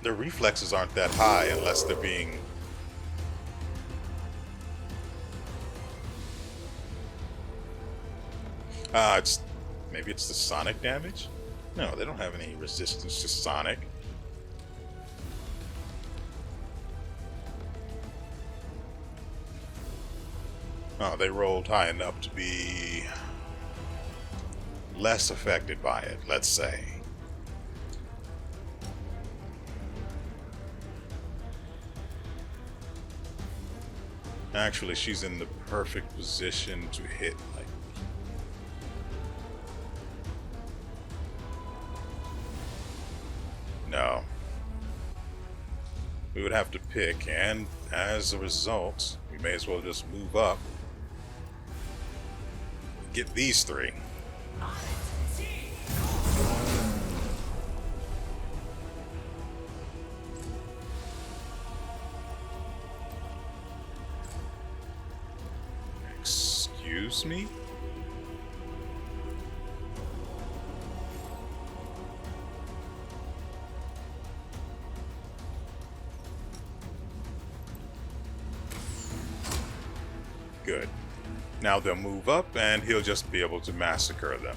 Their reflexes aren't that high unless they're being... maybe it's the sonic damage? No, they don't have any resistance to sonic. Oh, they rolled high enough to be less affected by it, let's say. Actually, she's in the perfect position to hit, like... No. We would have to pick, and as a result, we may as well just move up. Get these three. Excuse me? Good. Now they'll move up, and he'll just be able to massacre them.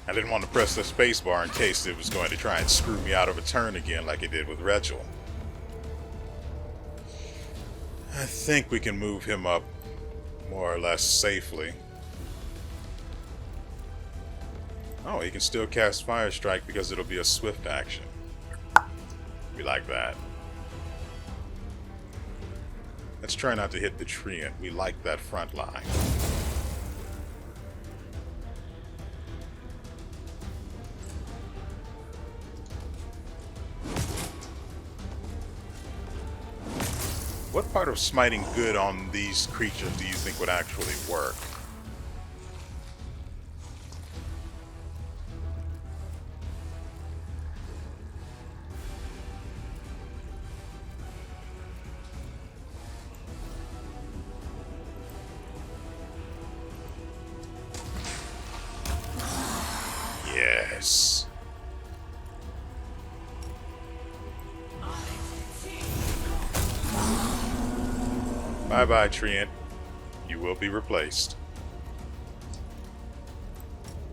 I didn't want to press the spacebar in case it was going to try and screw me out of a turn again like it did with Rachel. I think we can move him up more or less safely. Oh, he can still cast Fire Strike because it'll be a swift action. We like that. Let's try not to hit the Treant. We like that front line. What part of smiting good on these creatures do you think would actually work? Yes. Bye-bye, Treant. You will be replaced.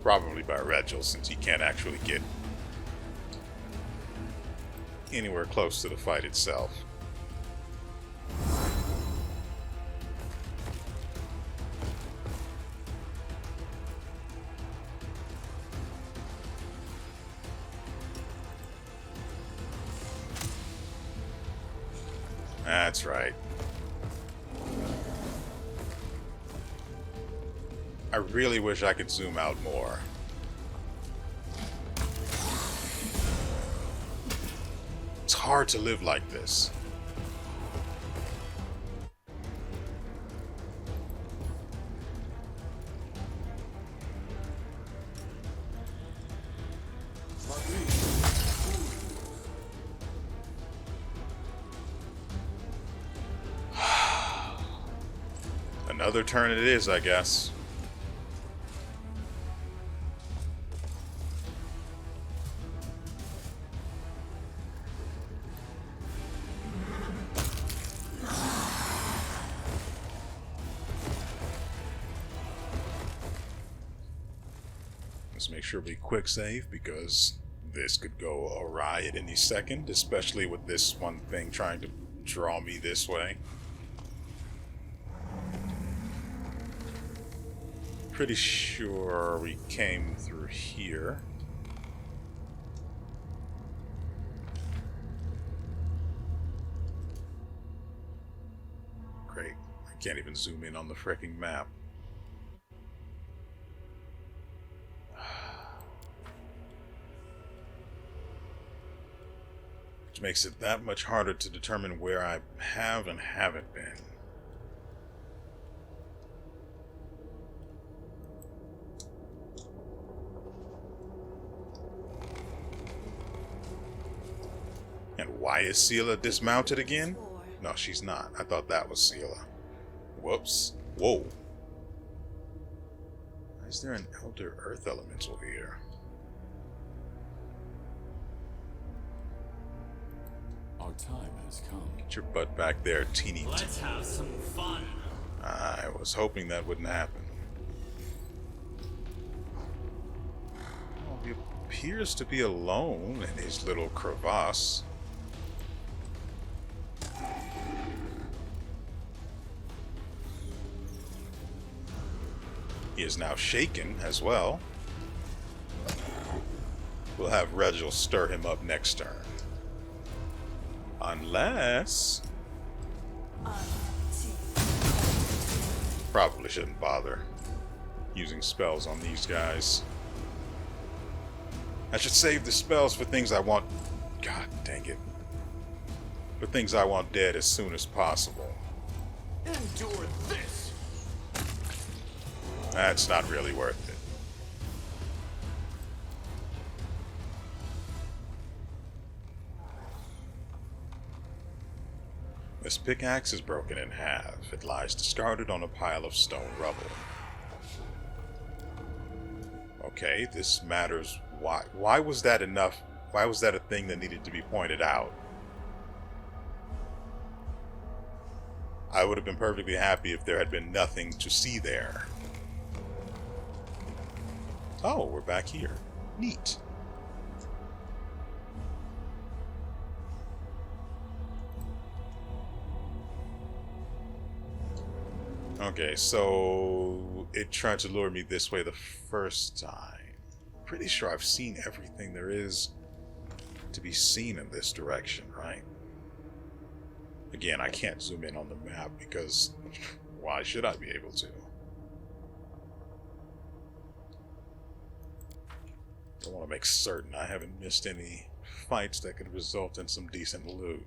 Probably by Rachel, since he can't actually get anywhere close to the fight itself. That's right. I really wish I could zoom out more. It's hard to live like this. Another turn it is, I guess. Let's make sure we quick save, because this could go awry at any second, especially with this one thing trying to draw me this way. Pretty sure we came through here. Great. I can't even zoom in on the fricking map. Which makes it that much harder to determine where I have and haven't been. And why is Sela dismounted again? No, she's not. I thought that was Sela. Whoops. Whoa. Why is there an Elder Earth Elemental here?
Our time has come.
Get your butt back there, teeny.
Let's have some fun.
I was hoping that wouldn't happen. Well, he appears to be alone in his little crevasse. He is now shaken as well. We'll have Regil stir him up next turn. Unless... Probably shouldn't bother using spells on these guys. I should save the spells for things I want... God dang it. For things I want dead as soon as possible.
Endure this.
That's not really worth it. This pickaxe is broken in half. It lies discarded on a pile of stone rubble. Okay, this matters. Why was that enough? Why was that a thing that needed to be pointed out? I would have been perfectly happy if there had been nothing to see there. Oh, we're back here. Neat. Okay, so it tried to lure me this way the first time. Pretty sure I've seen everything there is to be seen in this direction, right? Again, I can't zoom in on the map because why should I be able to? I want to make certain I haven't missed any fights that could result in some decent loot.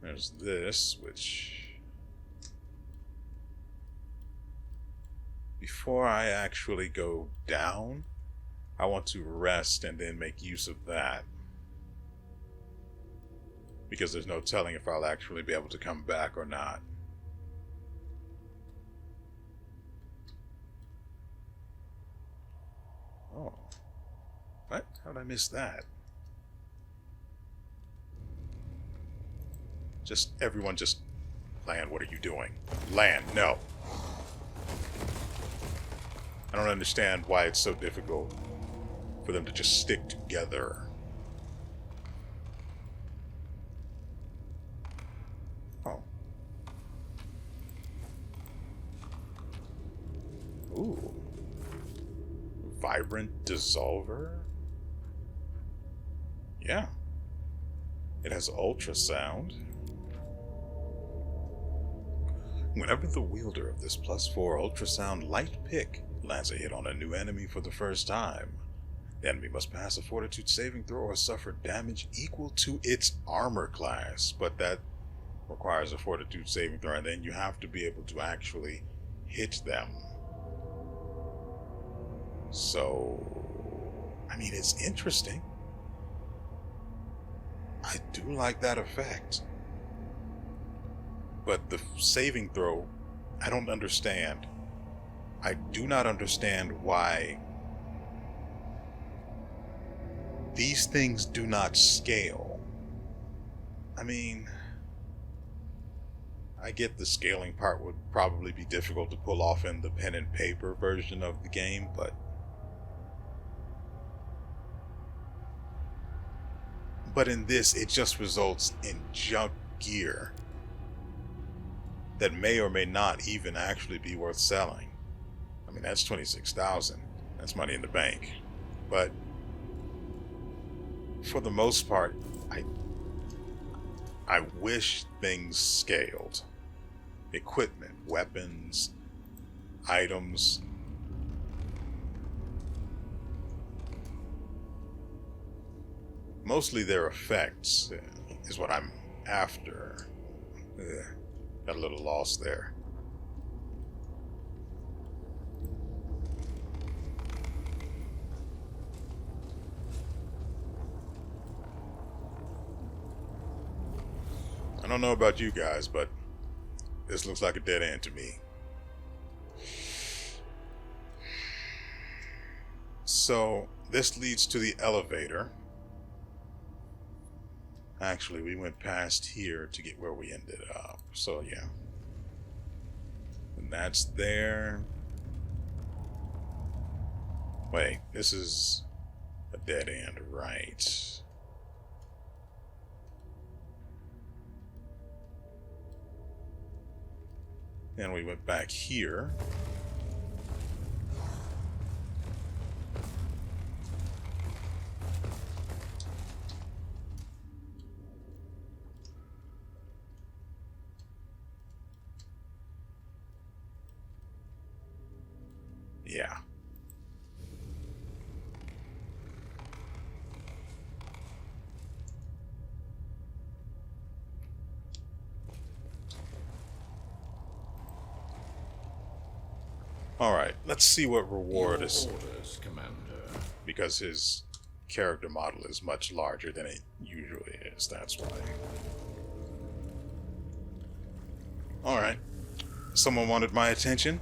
There's this, which... Before I actually go down, I want to rest and then make use of that. Because there's no telling if I'll actually be able to come back or not. Oh. What? How did I miss that? Everyone just... Land, what are you doing? Land, no. I don't understand why it's so difficult for them to just stick together. Oh. Ooh. Vibrant Dissolver? Yeah. It has ultrasound. Whenever the wielder of this +4 ultrasound light pick lands a hit on a new enemy for the first time, the enemy must pass a fortitude saving throw or suffer damage equal to its armor class. But that requires a fortitude saving throw, and then you have to be able to actually hit them. So, I mean, it's interesting. I do like that effect. But the saving throw, I don't understand. I do not understand why these things do not scale. I mean, I get the scaling part would probably be difficult to pull off in the pen and paper version of the game, but in this, it just results in junk gear that may or may not even actually be worth selling. I mean, that's 26,000. That's money in the bank. But for the most part, I wish things scaled. Equipment, weapons, items. Mostly their effects is what I'm after. Got a little lost there. I don't know about you guys, but this looks like a dead end to me. So this leads to the elevator. Actually, we went past here to get where we ended up. So yeah. And that's there. Wait, this is a dead end, right? And we went back here. Yeah. All right, let's see what reward is.
Orders, Commander.
Because his character model is much larger than it usually is. That's why. All right. Someone wanted my attention.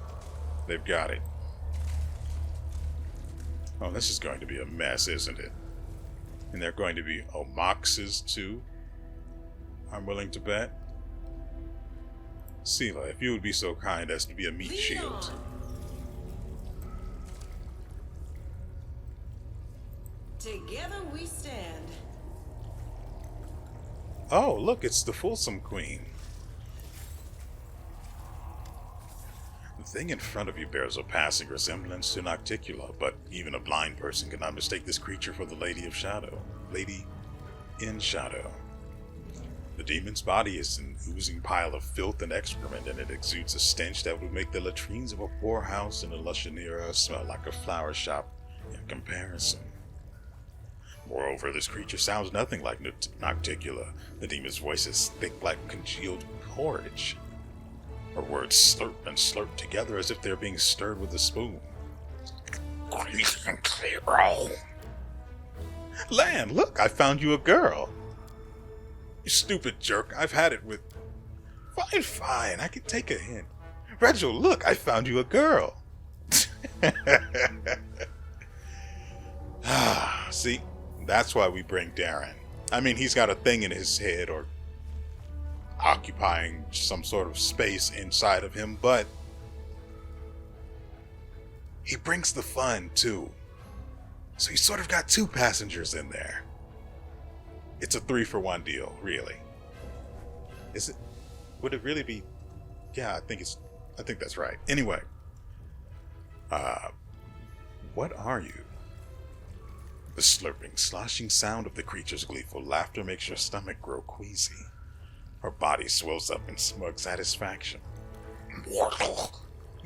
They've got it. Oh, this is going to be a mess, isn't it? And they're going to be Omoxes too. I'm willing to bet. Sela, if you would be so kind as to be a meat shield.
Together we stand.
Oh, look, it's the Fulsome Queen. The thing in front of you bears a passing resemblance to Nocticula, but even a blind person cannot mistake this creature for the Lady of Shadow. Lady in Shadow. The demon's body is an oozing pile of filth and excrement, and it exudes a stench that would make the latrines of a poor house in a Lushanera smell like a flower shop in comparison. Moreover, this creature sounds nothing like Nocticula. The demon's voice is thick like congealed porridge. Her words slurp and slurp together as if they're being stirred with a spoon. Grease and clear. Lan, look, I found you a girl. You stupid jerk, I've had it with... Fine, I can take a hint. Regil, look, I found you a girl. See, that's why we bring Darren. I mean, he's got a thing in his head or occupying some sort of space inside of him, but he brings the fun too. So you sort of got two passengers in there. It's a 3-for-1 deal, really. Is it? Would it really be? Yeah, I think that's right. Anyway, what are you? The slurping, sloshing sound of the creature's gleeful laughter makes your stomach grow queasy. Her body swells up in smug satisfaction. Mortal,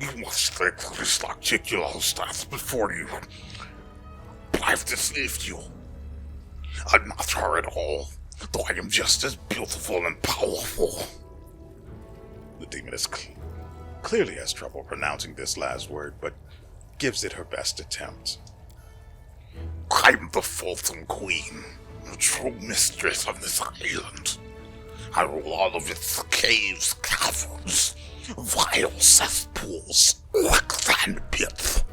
you must think this Nocticula stands before you. But I've deceived you. I'm not her at all, though I am just as beautiful and powerful. The demon is clearly has trouble pronouncing this last word, but gives it her best attempt. I'm the Fulsome Queen, the true mistress of this island. I rule all of its caves, caverns, vile cesspools, quicksand pits,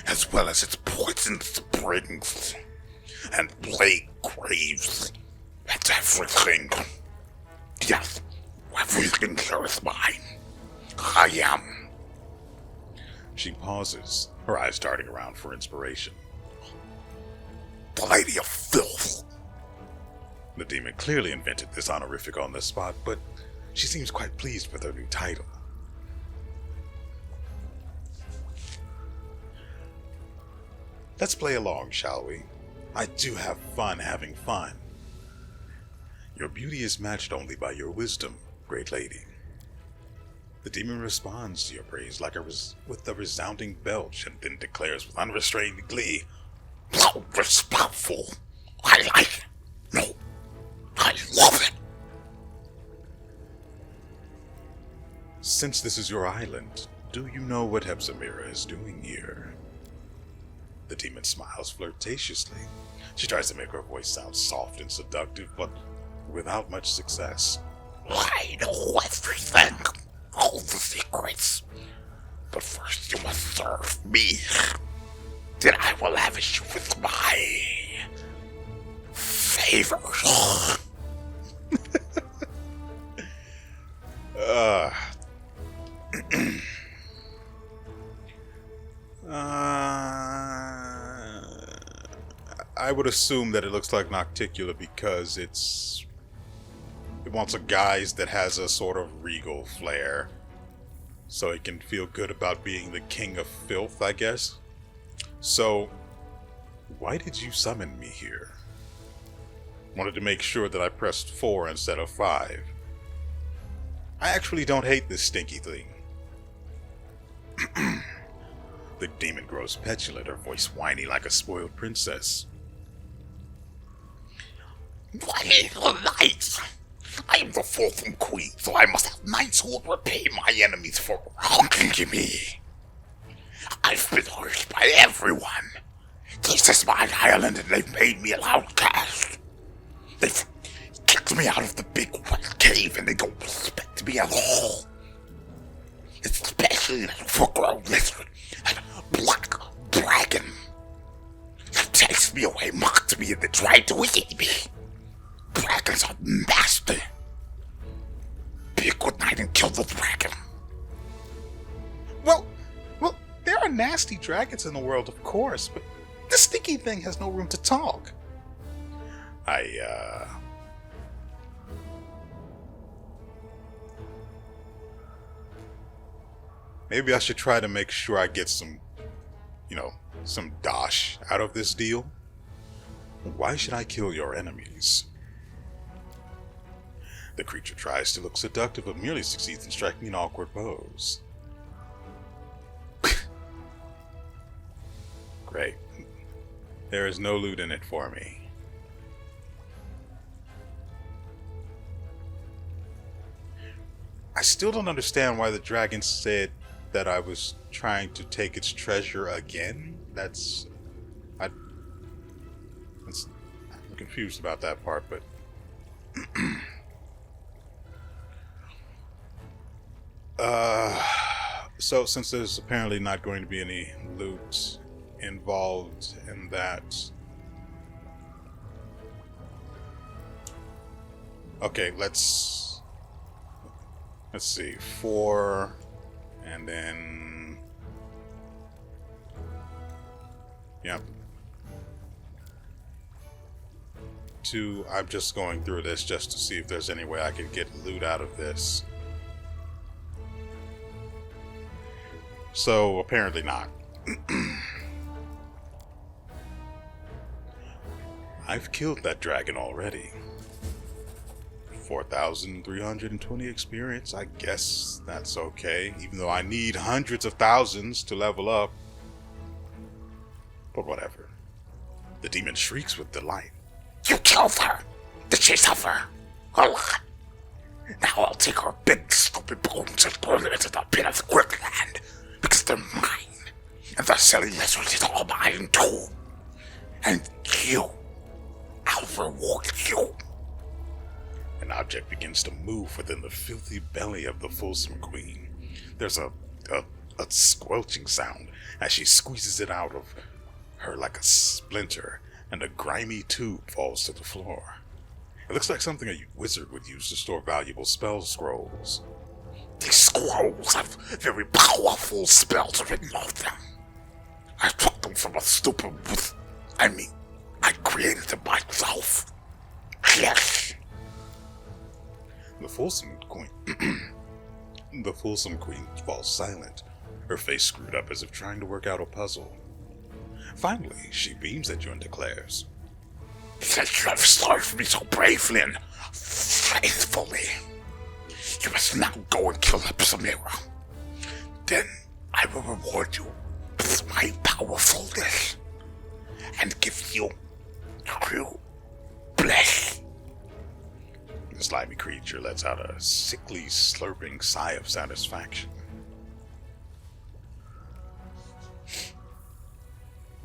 as well as its poison springs and plague graves, and everything. Yes, everything here is mine. I am. She pauses, her eyes darting around for inspiration. The Lady of Filth. The demon clearly invented this honorific on the spot, but she seems quite pleased with her new title. Let's play along, shall we? I do have fun having fun. Your beauty is matched only by your wisdom, great lady. The demon responds to your praise with a resounding belch and then declares with unrestrained glee,
"How respectful! I like it! No, I love it!"
Since this is your island, do you know what Hepzibah is doing here? The demon smiles flirtatiously. She tries to make her voice sound soft and seductive, but without much success.
I know everything, all the secrets. But first you must serve me. Then I will lavish you with my favors.
I would assume that it looks like Nocticula because it wants a guise that has a sort of regal flair, so it can feel good about being the king of filth, I guess. So, why did you summon me here? Wanted to make sure that I pressed 4 instead of 5. I actually don't hate this stinky thing. The demon grows petulant, her voice whiny like a spoiled princess.
Why the knights? I am the Fulham Queen, so I must have knights who will repay my enemies for wronging me. I've been hurt by everyone. This is my island and they've made me an outcast. They've kicked me out of the big wet cave and they don't respect me at all. Especially that overgrown lizard and black dragon. They chased me away, mocked me, and they tried to eat me. Dragons are nasty. Be a good knight and kill the dragon.
Well, there are nasty dragons in the world, of course, but this stinky thing has no room to talk. Maybe I should try to make sure I get some dosh out of this deal. Why should I kill your enemies? The creature tries to look seductive, but merely succeeds in striking an awkward pose. Great. There is no loot in it for me. I still don't understand why the dragon said that I was trying to take its treasure again. I'm confused about that part, but so since there's apparently not going to be any loot involved in that, okay, let's see, 4, and then, yep, 2. I'm just going through this just to see if there's any way I can get loot out of this. So apparently not. I've killed that dragon already. 4,320 experience. I guess that's okay, even though I need hundreds of thousands to level up. But whatever. The demon shrieks with delight.
You killed her. Did she suffer? A lot. Now I'll take her big stupid bones and throw them into the pit of quicksand. Because they're mine. And the silly lizard is all mine too. And you. I'll reward you.
An object begins to move within the filthy belly of the Fulsome Queen. There's a squelching sound as she squeezes it out of her like a splinter, and a grimy tube falls to the floor. It looks like something a wizard would use to store valuable spell scrolls.
These scrolls have very powerful spells written on them. I took them from a stupid I created them myself. Yes.
The Fulsome Queen falls silent, her face screwed up as if trying to work out a puzzle. Finally, she beams at you and declares,
Since you have served me so bravely and faithfully, you must now go and kill Samira. Then I will reward you with my powerfulness and give you true bliss.
The slimy creature lets out a sickly, slurping sigh of satisfaction.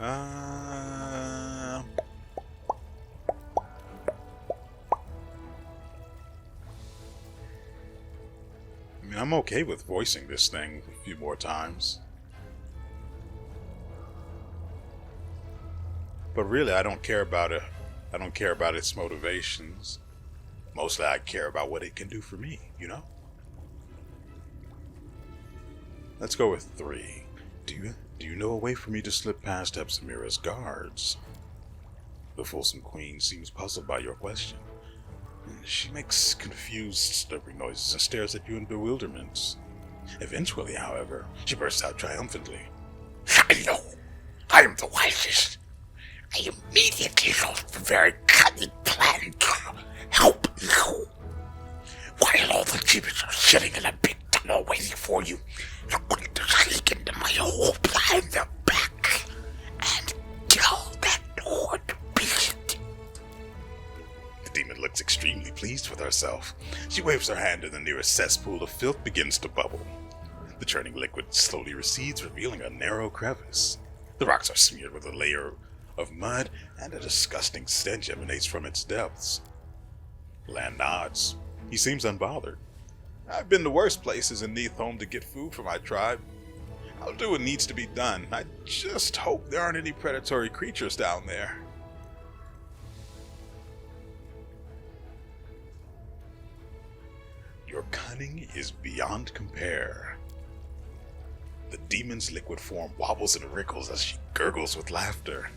I mean, I'm okay with voicing this thing a few more times. But really, I don't care about it. I don't care about its motivations. Mostly, I care about what it can do for me, you know? Let's go with 3. Do you know a way for me to slip past Samira's guards? The Fulsome Queen seems puzzled by your question. She makes confused, slurping noises and stares at you in bewilderment. Eventually, however, she bursts out triumphantly.
I know. I am the wisest. I immediately thought of a very cunning plan to help you. While all the demons are sitting in a big tunnel waiting for you, you're going to sneak into my hole behind their back and kill that horned beast.
The demon looks extremely pleased with herself. She waves her hand and the nearest cesspool of filth begins to bubble. The churning liquid slowly recedes, revealing a narrow crevice. The rocks are smeared with a layer of mud, and a disgusting stench emanates from its depths. Lan nods. He seems unbothered. I've been to worse places in Neathholm to get food for my tribe. I'll do what needs to be done. I just hope there aren't any predatory creatures down there. Your cunning is beyond compare. The demon's liquid form wobbles and wriggles as she gurgles with laughter.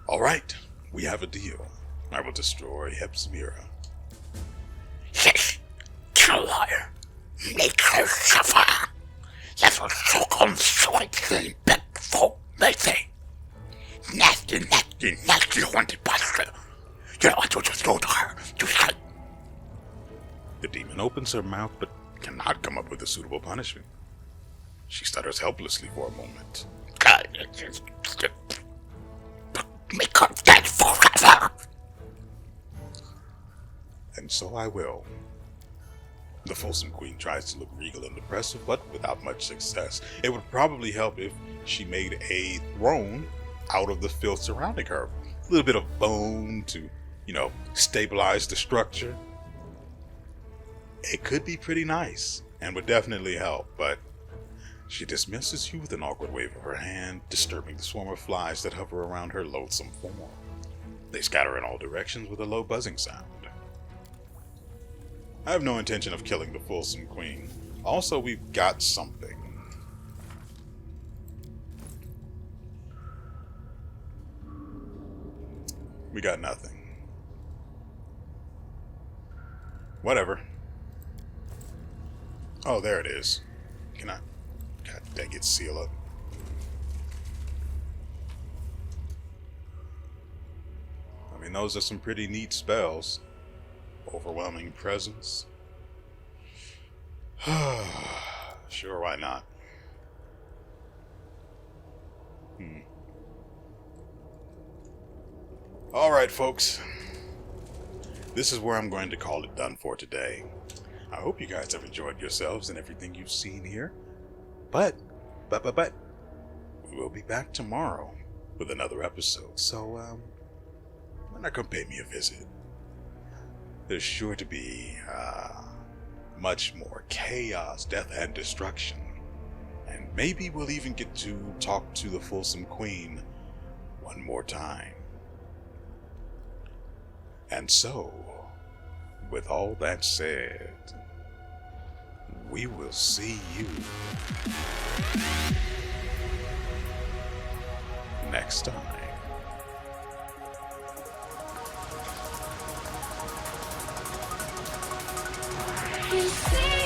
All right, we have a deal. I will destroy Samira.
Yes, kill her. Make her suffer. Let her choke on swords and beg for mercy. Nasty, nasty, nasty haunted bastard. You know what you just go to her. You said.
The demon opens her mouth but cannot come up with a suitable punishment. She stutters helplessly for a moment.
Make her dead forever.
And so I will. The Fulsome Queen tries to look regal and impressive, but without much success. It would probably help if she made a throne out of the filth surrounding her. A little bit of bone to, stabilize the structure. It could be pretty nice and would definitely help, but she dismisses you with an awkward wave of her hand, disturbing the swarm of flies that hover around her loathsome form. They scatter in all directions with a low buzzing sound. I have no intention of killing the Fulsome Queen. Also, we've got something. We got nothing. Whatever. Oh, there it is. Can I? God dang it, seal up. I mean, those are some pretty neat spells. Overwhelming presence. Sure, why not? Alright, folks. This is where I'm going to call it done for today. I hope you guys have enjoyed yourselves and everything you've seen here. But, we will be back tomorrow with another episode. So, why not come pay me a visit? There's sure to be, much more chaos, death, and destruction. And maybe we'll even get to talk to the Fulsome Queen one more time. And so, with all that said, we will see you next time.
You see